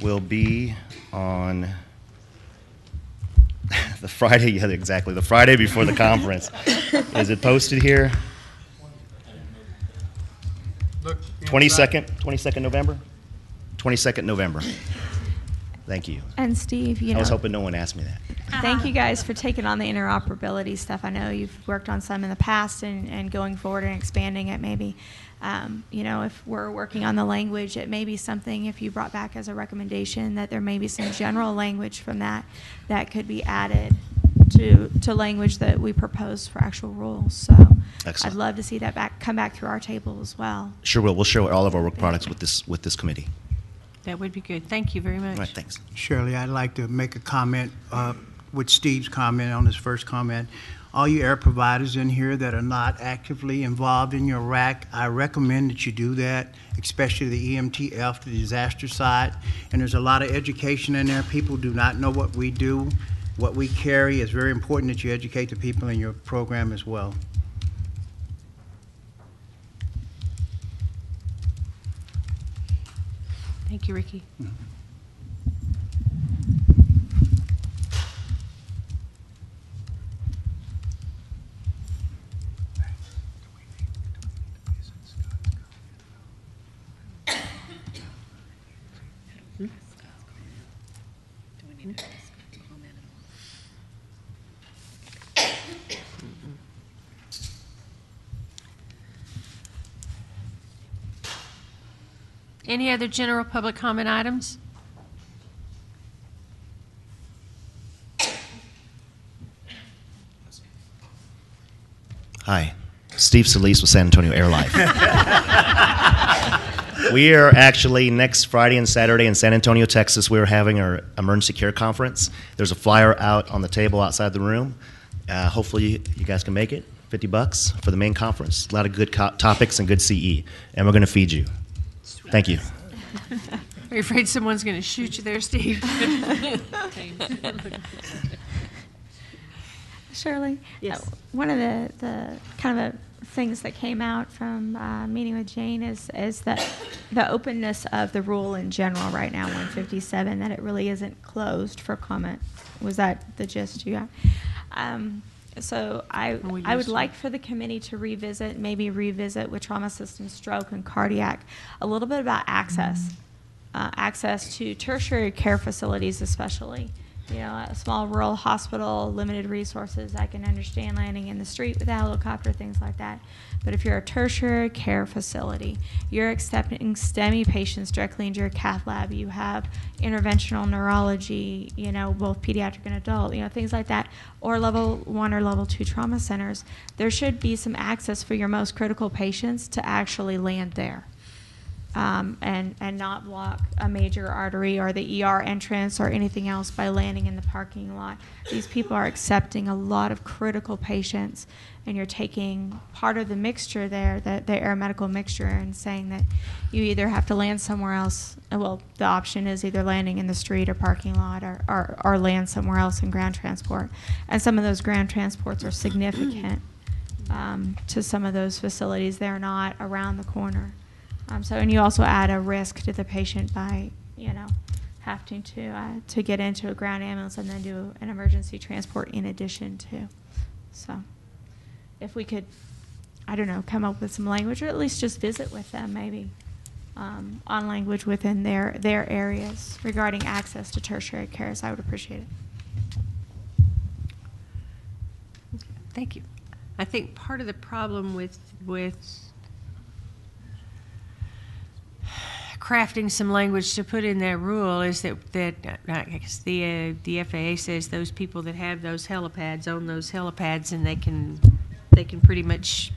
N: will be on the Friday, yeah, exactly, the Friday before the conference. Is it posted here? 22nd November? 22nd November. Thank you.
F: And Steve,
N: I was hoping no one asked me that.
F: Thank you guys for taking on the interoperability stuff. I know you've worked on some in the past and going forward and expanding it maybe. If we're working on the language, it may be something, if you brought back as a recommendation, that there may be some general language from that could be added to language that we propose for actual rules. So
N: Excellent.
F: I'd love to see that come back through our table as well.
N: Sure will. We'll share all of our work products with this committee.
A: That would be good. Thank you very much.
N: All right, thanks.
I: Shirley, I'd like to make a comment with Steve's comment on his first comment. All you air providers in here that are not actively involved in your RAC, I recommend that you do that, especially the EMTF, the disaster side. And there's a lot of education in there. People do not know what we do, what we carry. It's very important that you educate the people in your program as well.
A: Thank you, Ricky. Any other general public comment items?
N: Hi, Steve Solis with San Antonio Air Life. We are actually next Friday and Saturday in San Antonio, Texas. We're having our emergency care conference. There's a flyer out on the table outside the room. Hopefully you guys can make it. $50 for the main conference. A lot of good topics and good CE. And we're going to feed you. Thank you.
A: Are you afraid someone's going to shoot you there, Steve?
F: Shirley?
H: Yes.
F: One of the kind of things that came out from meeting with Jane is that the openness of the rule in general right now, 157, that it really isn't closed for comment. Was that the gist you got? So I would like for the committee to maybe revisit with trauma system, stroke, and cardiac, a little bit about access. Access to tertiary care facilities especially. You know, a small rural hospital, limited resources, I can understand landing in the street with a helicopter, things like that. But if you're a tertiary care facility, you're accepting STEMI patients directly into your cath lab. You have interventional neurology, you know, both pediatric and adult, you know, things like that, or level 1 or level 2 trauma centers. There should be some access for your most critical patients to actually land there. And not block a major artery or the ER entrance or anything else by landing in the parking lot. These people are accepting a lot of critical patients, and you're taking part of the mixture there, the aeromedical mixture, and saying that you either have to land somewhere else. Well, the option is either landing in the street or parking lot, or land somewhere else in ground transport. And some of those ground transports are significant to some of those facilities. They're not around the corner. And you also add a risk to the patient by, you know, having to get into a ground ambulance and then do an emergency transport in addition to. So, if we could, I don't know, come up with some language, or at least just visit with them, maybe, on language within their areas regarding access to tertiary cares, I would appreciate it.
A: Thank you. I think part of the problem with crafting some language to put in that rule is that I guess the FAA says those people that have those helipads own those helipads, and they can pretty much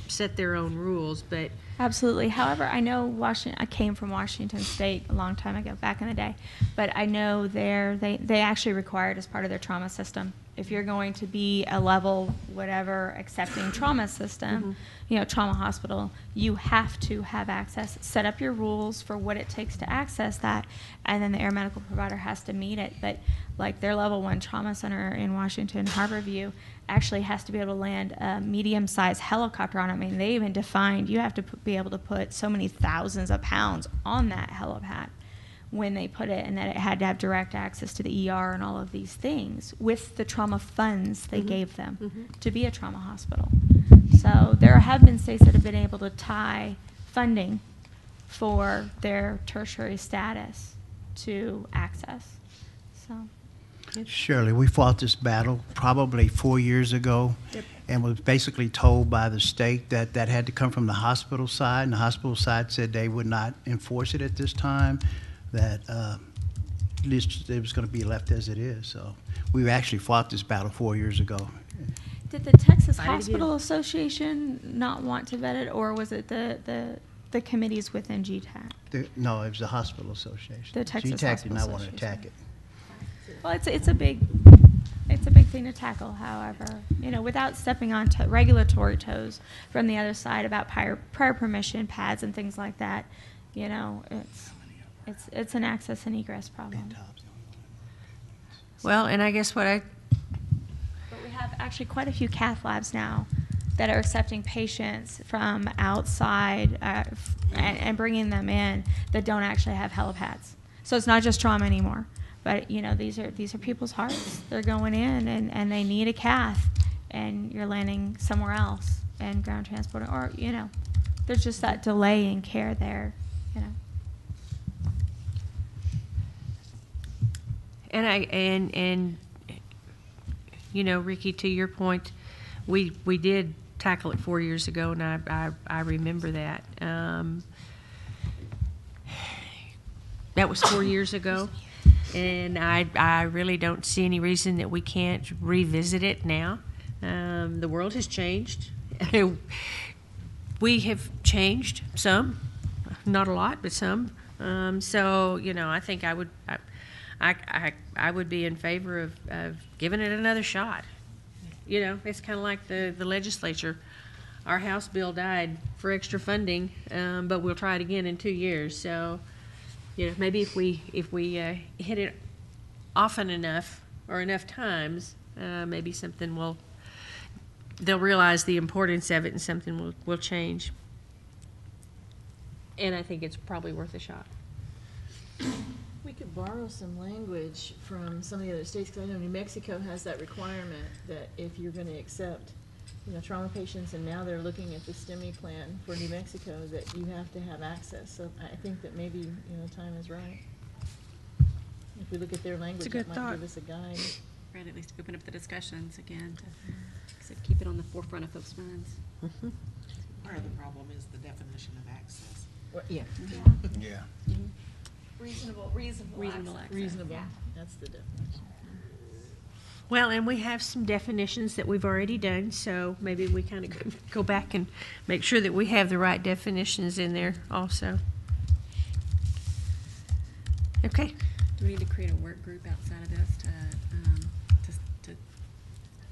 A: set their own rules. But
F: absolutely. However, I know I came from Washington State a long time ago, back in the day, but I know they actually require it as part of their trauma system. If you're going to be a level whatever accepting trauma system, you know, trauma hospital, you have to have access. Set up your rules for what it takes to access that, and then the air medical provider has to meet it. But like their level 1 trauma center in Washington, Harborview, actually has to be able to land a medium-sized helicopter on it. I mean, they even defined you have to be able to put so many thousands of pounds on that helipad when they put it, and that it had to have direct access to the ER and all of these things with the trauma funds they gave them to be a trauma hospital. So there have been states that have been able to tie funding for their tertiary status to access. So.
I: Shirley, we fought this battle probably 4 years ago, and was basically told by the state that that had to come from the hospital side, and the hospital side said they would not enforce it at this time, that at least it was going to be left as it is. So we actually fought this battle 4 years ago.
F: Did the Texas Hospital Association not want to vet it, or was it the committees within GTAC?
I: No, it was the Hospital Association.
F: The Texas
I: GTAC
F: Hospital
I: did not want to
F: Association.
I: attack it.
F: Well, it's a big thing to tackle. However, you know, without stepping on regulatory toes from the other side about prior permission pads and things like that, you know, it's an access and egress problem.
A: well, and I guess
F: But we have actually quite a few cath labs now that are accepting patients from outside and bringing them in that don't actually have helipads. So it's not just trauma anymore. But, you know, these are people's hearts. They're going in and they need a cath, and you're landing somewhere else and ground transport, or, you know, there's just that delay in care there, you know.
A: And you know, Ricky, to your point, we did tackle it 4 years ago, and I remember that. That was 4 years ago. And I really don't see any reason that we can't revisit it now. The world has changed. We have changed some, not a lot, but some. So, you know, I think I would be in favor of giving it another shot. you know, it's kind of like the legislature. Our House bill died for extra funding, but we'll try it again in 2 years. So, you know, maybe if we hit it often enough or enough times, maybe something they'll realize the importance of it and something will change. And I think it's probably worth a shot.
G: We could borrow some language from some of the other states, because I know New Mexico has that requirement that if you're going to accept, you know, trauma patients, and now they're looking at the STEMI plan for New Mexico, that you have to have access. So I think that maybe, you know, time is right. If we look at their language,
A: good
G: that might
A: thought.
G: give us a guide.
H: Right, at least open up the discussions again to keep it on the forefront of folks' minds.
J: Part of the problem is the definition of access.
G: Well, yeah.
I: Yeah.
H: Reasonable access.
G: Reasonable. That's the definition.
A: Well, and we have some definitions that we've already done, so maybe we kind of go back and make sure that we have the right definitions in there also. Okay.
H: Do we need to create a work group outside of this to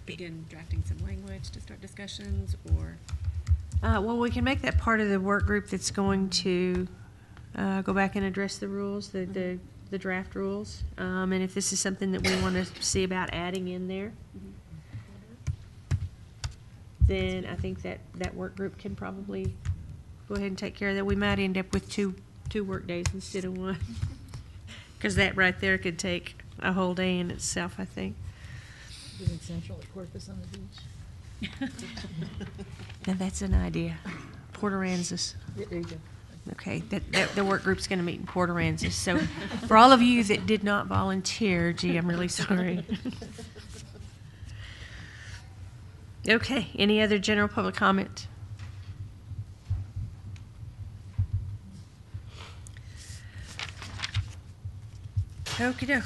H: begin drafting some language to start discussions, or?
A: Well, we can make that part of the work group that's going to go back and address the rules, the draft rules, and if this is something that we want to see about adding in there, then I think that work group can probably go ahead and take care of that. We might end up with two work days instead of one, because that right there could take a whole day in itself, I think.
G: Doing Central at Corpus on the beach.
A: Now that's an idea. Port Aransas.
G: There you go.
A: Okay, the work group's going to meet in Port Aransas. So for all of you that did not volunteer, gee, I'm really sorry. Okay, any other general public comment? Okey-doke.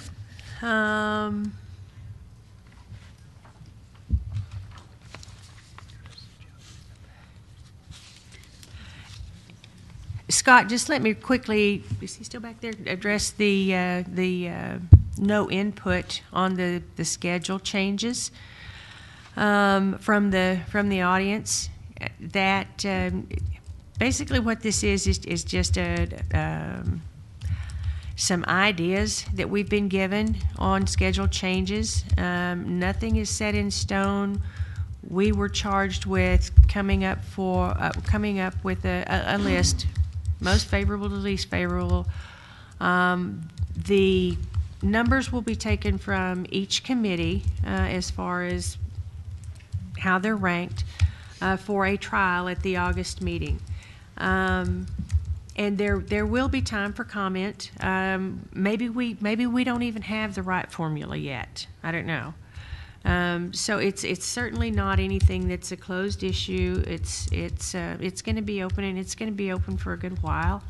A: Scott, just let me quickly, is he still back there, address the no input on the schedule changes from the audience. That basically what this is just some ideas that we've been given on schedule changes. Nothing is set in stone. We were charged with coming up with a list, most favorable to least favorable. The numbers will be taken from each committee as far as how they're ranked for a trial at the August meeting. And there will be time for comment. Maybe we don't even have the right formula yet. I don't know. So it's certainly not anything that's a closed issue. It's going to be open, and it's going to be open for a good while.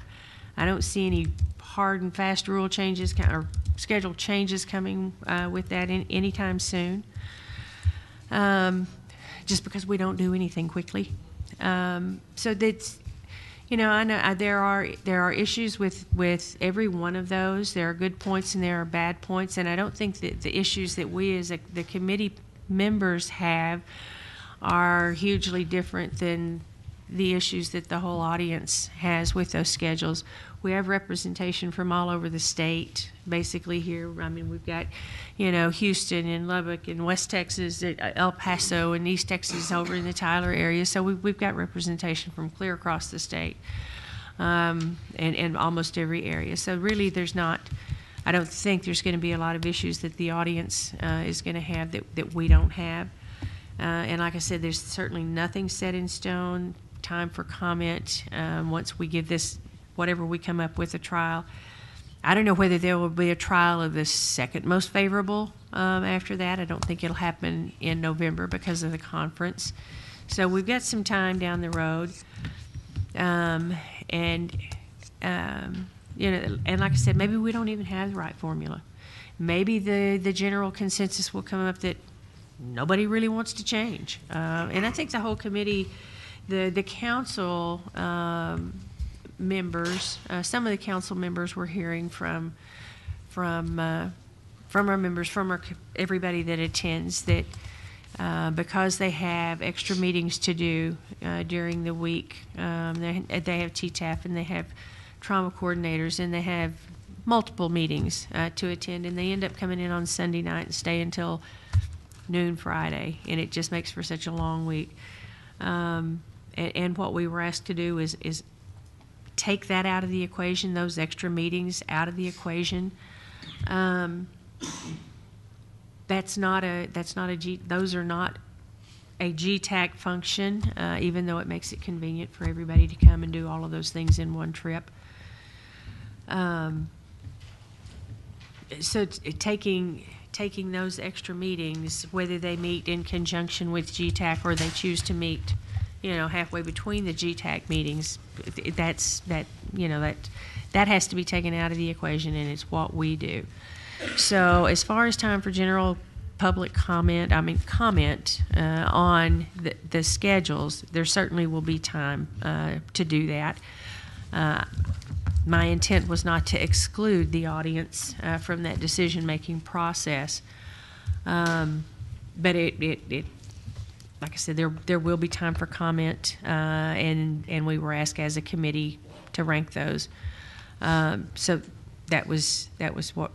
A: I don't see any hard and fast rule changes or schedule changes coming with that anytime soon. Just because we don't do anything quickly. So that's, you know, I know there are issues with every one of those. There are good points and there are bad points, and I don't think that the issues that we as the committee members have are hugely different than the issues that the whole audience has with those schedules. We have representation from all over the state, basically here. I mean, we've got, you know, Houston and Lubbock and West Texas, El Paso and East Texas over in the Tyler area. So we've got representation from clear across the state and almost every area. So really I don't think there's going to be a lot of issues that the audience is going to have that we don't have. And like I said, there's certainly nothing set in stone. Time for comment once we give this, whatever we come up with, a trial. I don't know whether there will be a trial of the second most favorable after that. I don't think it'll happen in November because of the conference. So we've got some time down the road. You know, and like I said, maybe we don't even have the right formula. Maybe the general consensus will come up that nobody really wants to change. And I think the whole committee, the council members, some of the council members were hearing from our members, from everybody that attends, that because they have extra meetings to do during the week. They have TTAF and they have trauma coordinators and they have multiple meetings to attend, and they end up coming in on Sunday night and stay until noon Friday, and it just makes for such a long week. And what we were asked to do is take that out of the equation, those extra meetings out of the equation. Those are not a GTAC function, even though it makes it convenient for everybody to come and do all of those things in one trip. So taking those extra meetings, whether they meet in conjunction with GTAC or they choose to meet, halfway between the GTAC meetings, that has to be taken out of the equation, and it's what we do. So as far as time for general public comment on the schedules, there certainly will be time to do that. My intent was not to exclude the audience from that decision-making process, but it like I said, there will be time for comment, and we were asked as a committee to rank those. So that was what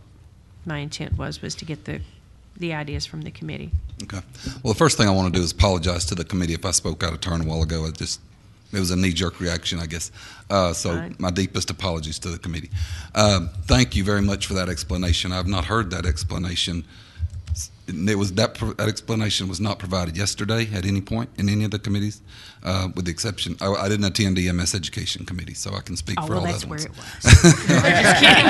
A: my intent was to get the ideas from the committee.
K: Okay. Well, the first thing I want to do is apologize to the committee if I spoke out of turn a while ago. It was a knee-jerk reaction, I guess. So my deepest apologies to the committee. Thank you very much for that explanation. I've not heard that explanation. That explanation was not provided yesterday at any point in any of the committees, with the exception. I didn't attend the EMS Education Committee, so I can speak for all
A: that's
K: other
A: where
K: ones.
A: it was. No, I'm just kidding.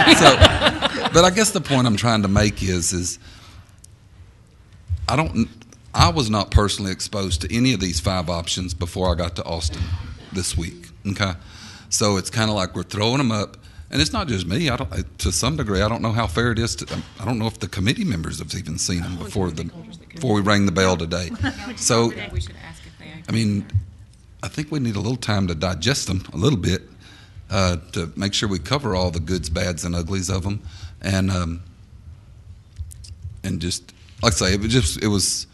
K: But I guess the point I'm trying to make is I was not personally exposed to any of these 5 options before I got to Austin this week. Okay, so it's kind of like we're throwing them up, and it's not just me. To some degree, I don't know how fair it is. I don't know if the committee members have even seen them before we rang the bell today. So, I mean, I think we need a little time to digest them a little bit to make sure we cover all the goods, bads, and uglies of them, and just like I say, it was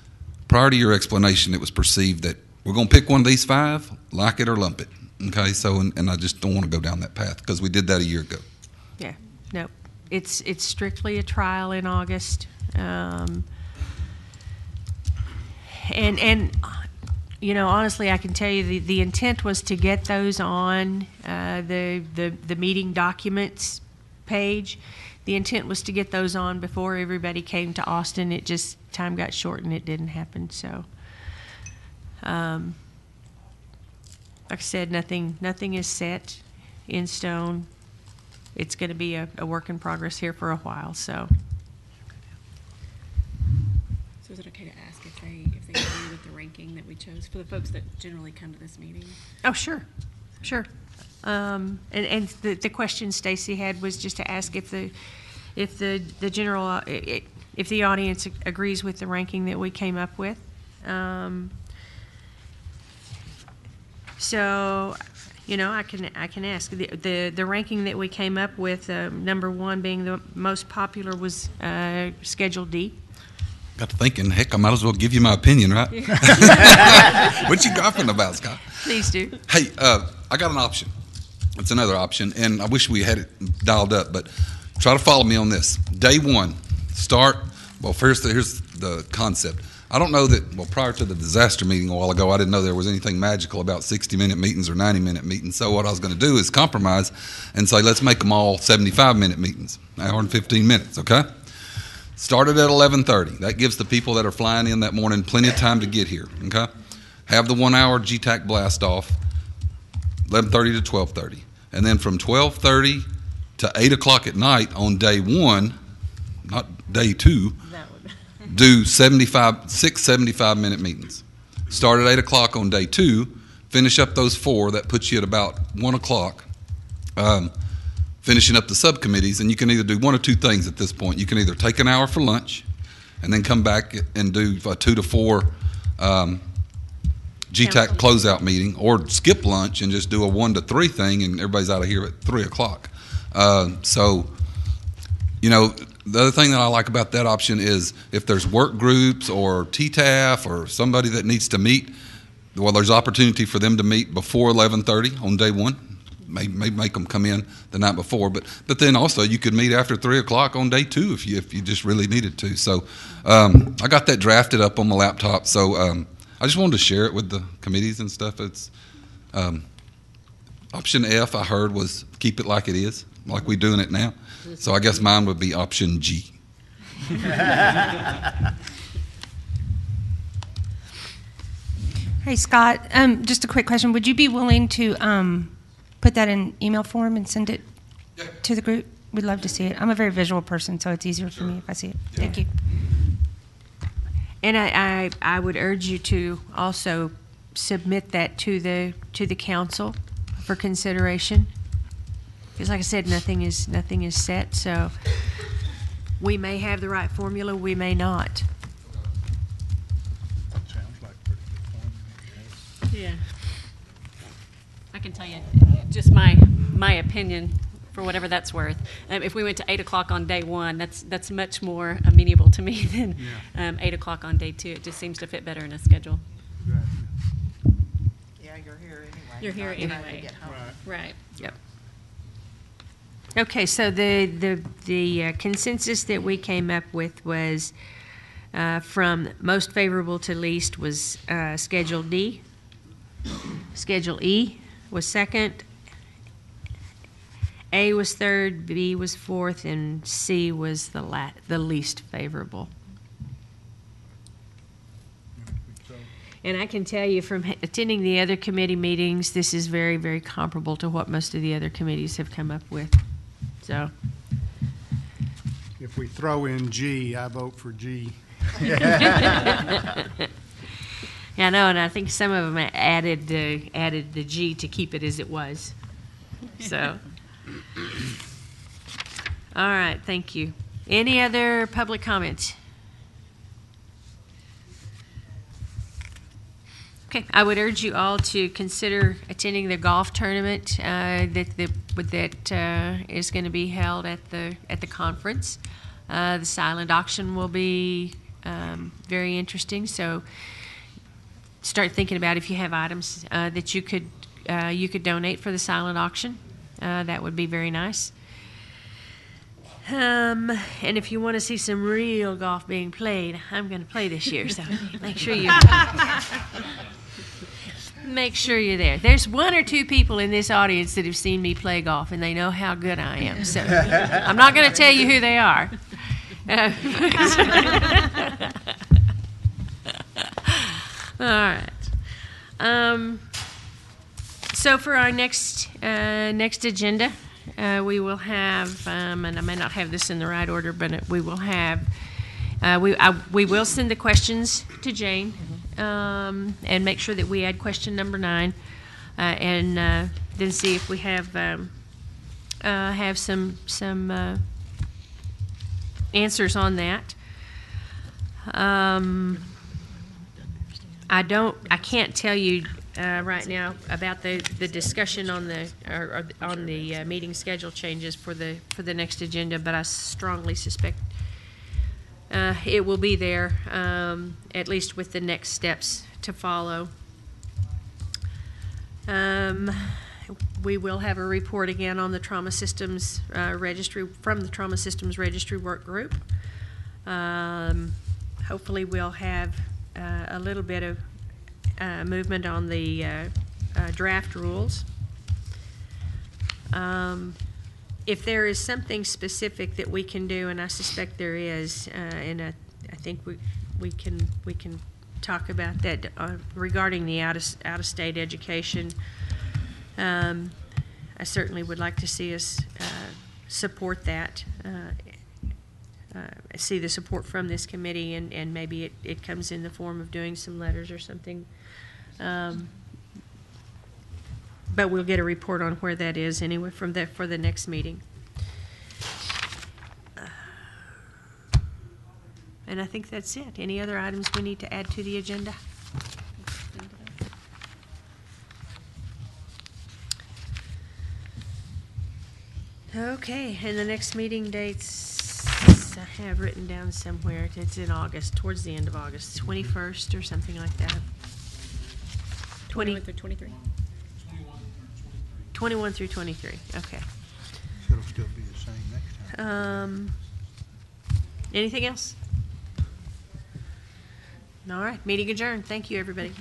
K: prior to your explanation, it was perceived that we're going to pick one of these 5, like it or lump it. Okay, so and I just don't want to go down that path because we did that a year ago.
A: Yeah, no, it's strictly a trial in August, and honestly, I can tell you the intent was to get those on the meeting documents page. The intent was to get those on before everybody came to Austin. It just, time got short and it didn't happen. So, like I said, nothing is set in stone. It's going to be a work in progress here for a while. So
H: is it okay to ask if they agree with the ranking that we chose for the folks that generally come to this meeting?
A: Oh, sure. And the question Stacy had was just to ask if the audience agrees with the ranking that we came up with. So, I can ask. The ranking that we came up with, number 1 being the most popular, was Schedule D.
K: Got to thinking, heck, I might as well give you my opinion, right? What you talking about, Scott?
A: Please do.
K: Hey, I got an option. It's another option, and I wish we had it dialed up, but try to follow me on this. Day 1, start. Well, first, here's the concept. I don't know that, prior to the disaster meeting a while ago, I didn't know there was anything magical about 60-minute meetings or 90-minute meetings. So what I was going to do is compromise and say, let's make them all 75-minute meetings, hour and 15 minutes, okay? Started at 11:30. That gives the people that are flying in that morning plenty of time to get here, okay? Have the 1-hour GTAC blast off, 11:30 to 12:30. And then from 12:30 to 8 o'clock at night on day 1, not day 2, do 6 75-minute meetings. Start at 8 o'clock on day 2, finish up those 4. That puts you at about 1 o'clock, finishing up the subcommittees. And you can either do one or two things at this point. You can either take an hour for lunch and then come back and do a 2 to 4 GTAC closeout meeting, or skip lunch and just do a 1 to 3 thing, and everybody's out of here at 3 o'clock. So, the other thing that I like about that option is if there's work groups or TTAF or somebody that needs to meet, well, there's opportunity for them to meet before 11:30 on day one. May make them come in the night before, but then also you could meet after 3 o'clock on day two if you just really needed to. So I got that drafted up on my laptop. So I just wanted to share it with the committees and stuff. It's option F I heard was keep it like it is, like we're doing it now. So I guess mine would be option G.
C: Hey, Scott, just a quick question. Would you be willing to put that in email form and send it to the group? We'd love to see it. I'm a very visual person, so it's easier for me if I see it. Thank you.
A: And I would urge you to also submit that to the council for consideration. Because like I said, nothing is set, so we may have the right formula, we may not.
H: Yeah. I can tell you, just my opinion, for whatever that's worth. If we went to 8 o'clock on day one, that's much more amenable to me than 8 o'clock on day two. It just seems to fit better in a schedule.
J: Yeah, you're here anyway.
H: You're here
J: Not trying to
H: anyway.
J: get home.
H: Right.
A: Yep. Okay, so the consensus that we came up with was from most favorable to least was Schedule D. Schedule E was second. A was third, B was fourth, and C was the least favorable. And I can tell you from attending the other committee meetings, this is very, very comparable to what most of the other committees have come up with. So,
E: If we throw in G, I vote for G.
A: yeah, I know, and I think some of them added the G to keep it as it was. So, all right, thank you. Any other public comments? Okay, I would urge you all to consider attending the golf tournament that is going to be held at the conference. The silent auction will be very interesting. So start thinking about if you have items that you could donate for the silent auction. That would be very nice. And if you want to see some real golf being played, I'm going to play this year. So make sure you. Make sure you're there. There's one or two people in this audience that have seen me play golf, and they know how good I am. So I'm not going to tell you who they are. All right. So for our next agenda, we will have, and I may not have this in the right order, but we will have. We will send the questions to Jane and make sure that we add question number 9 and then see if we have some answers on that. I can't tell you right now about the discussion on the meeting schedule changes for the next agenda, but I strongly suspect it will be there, at least with the next steps to follow. We will have a report again on the Trauma Systems Registry, from the Trauma Systems Registry Work Group. Hopefully we'll have a little bit of movement on the draft rules. If there is something specific that we can do, and I suspect there is, and I think we can talk about that regarding the out-of-state education. I certainly would like to see us support that, see the support from this committee, and maybe it comes in the form of doing some letters or something. But we'll get a report on where that is anyway for the next meeting. And I think that's it. Any other items we need to add to the agenda? Okay, and the next meeting date's I have written down somewhere, it's in August, towards the end of August, 21st or something like that.
H: 21 through 23.
A: 21 through 23, okay.
I: So it'll still be the same next time.
A: Anything else? All right, meeting adjourned. Thank you, everybody.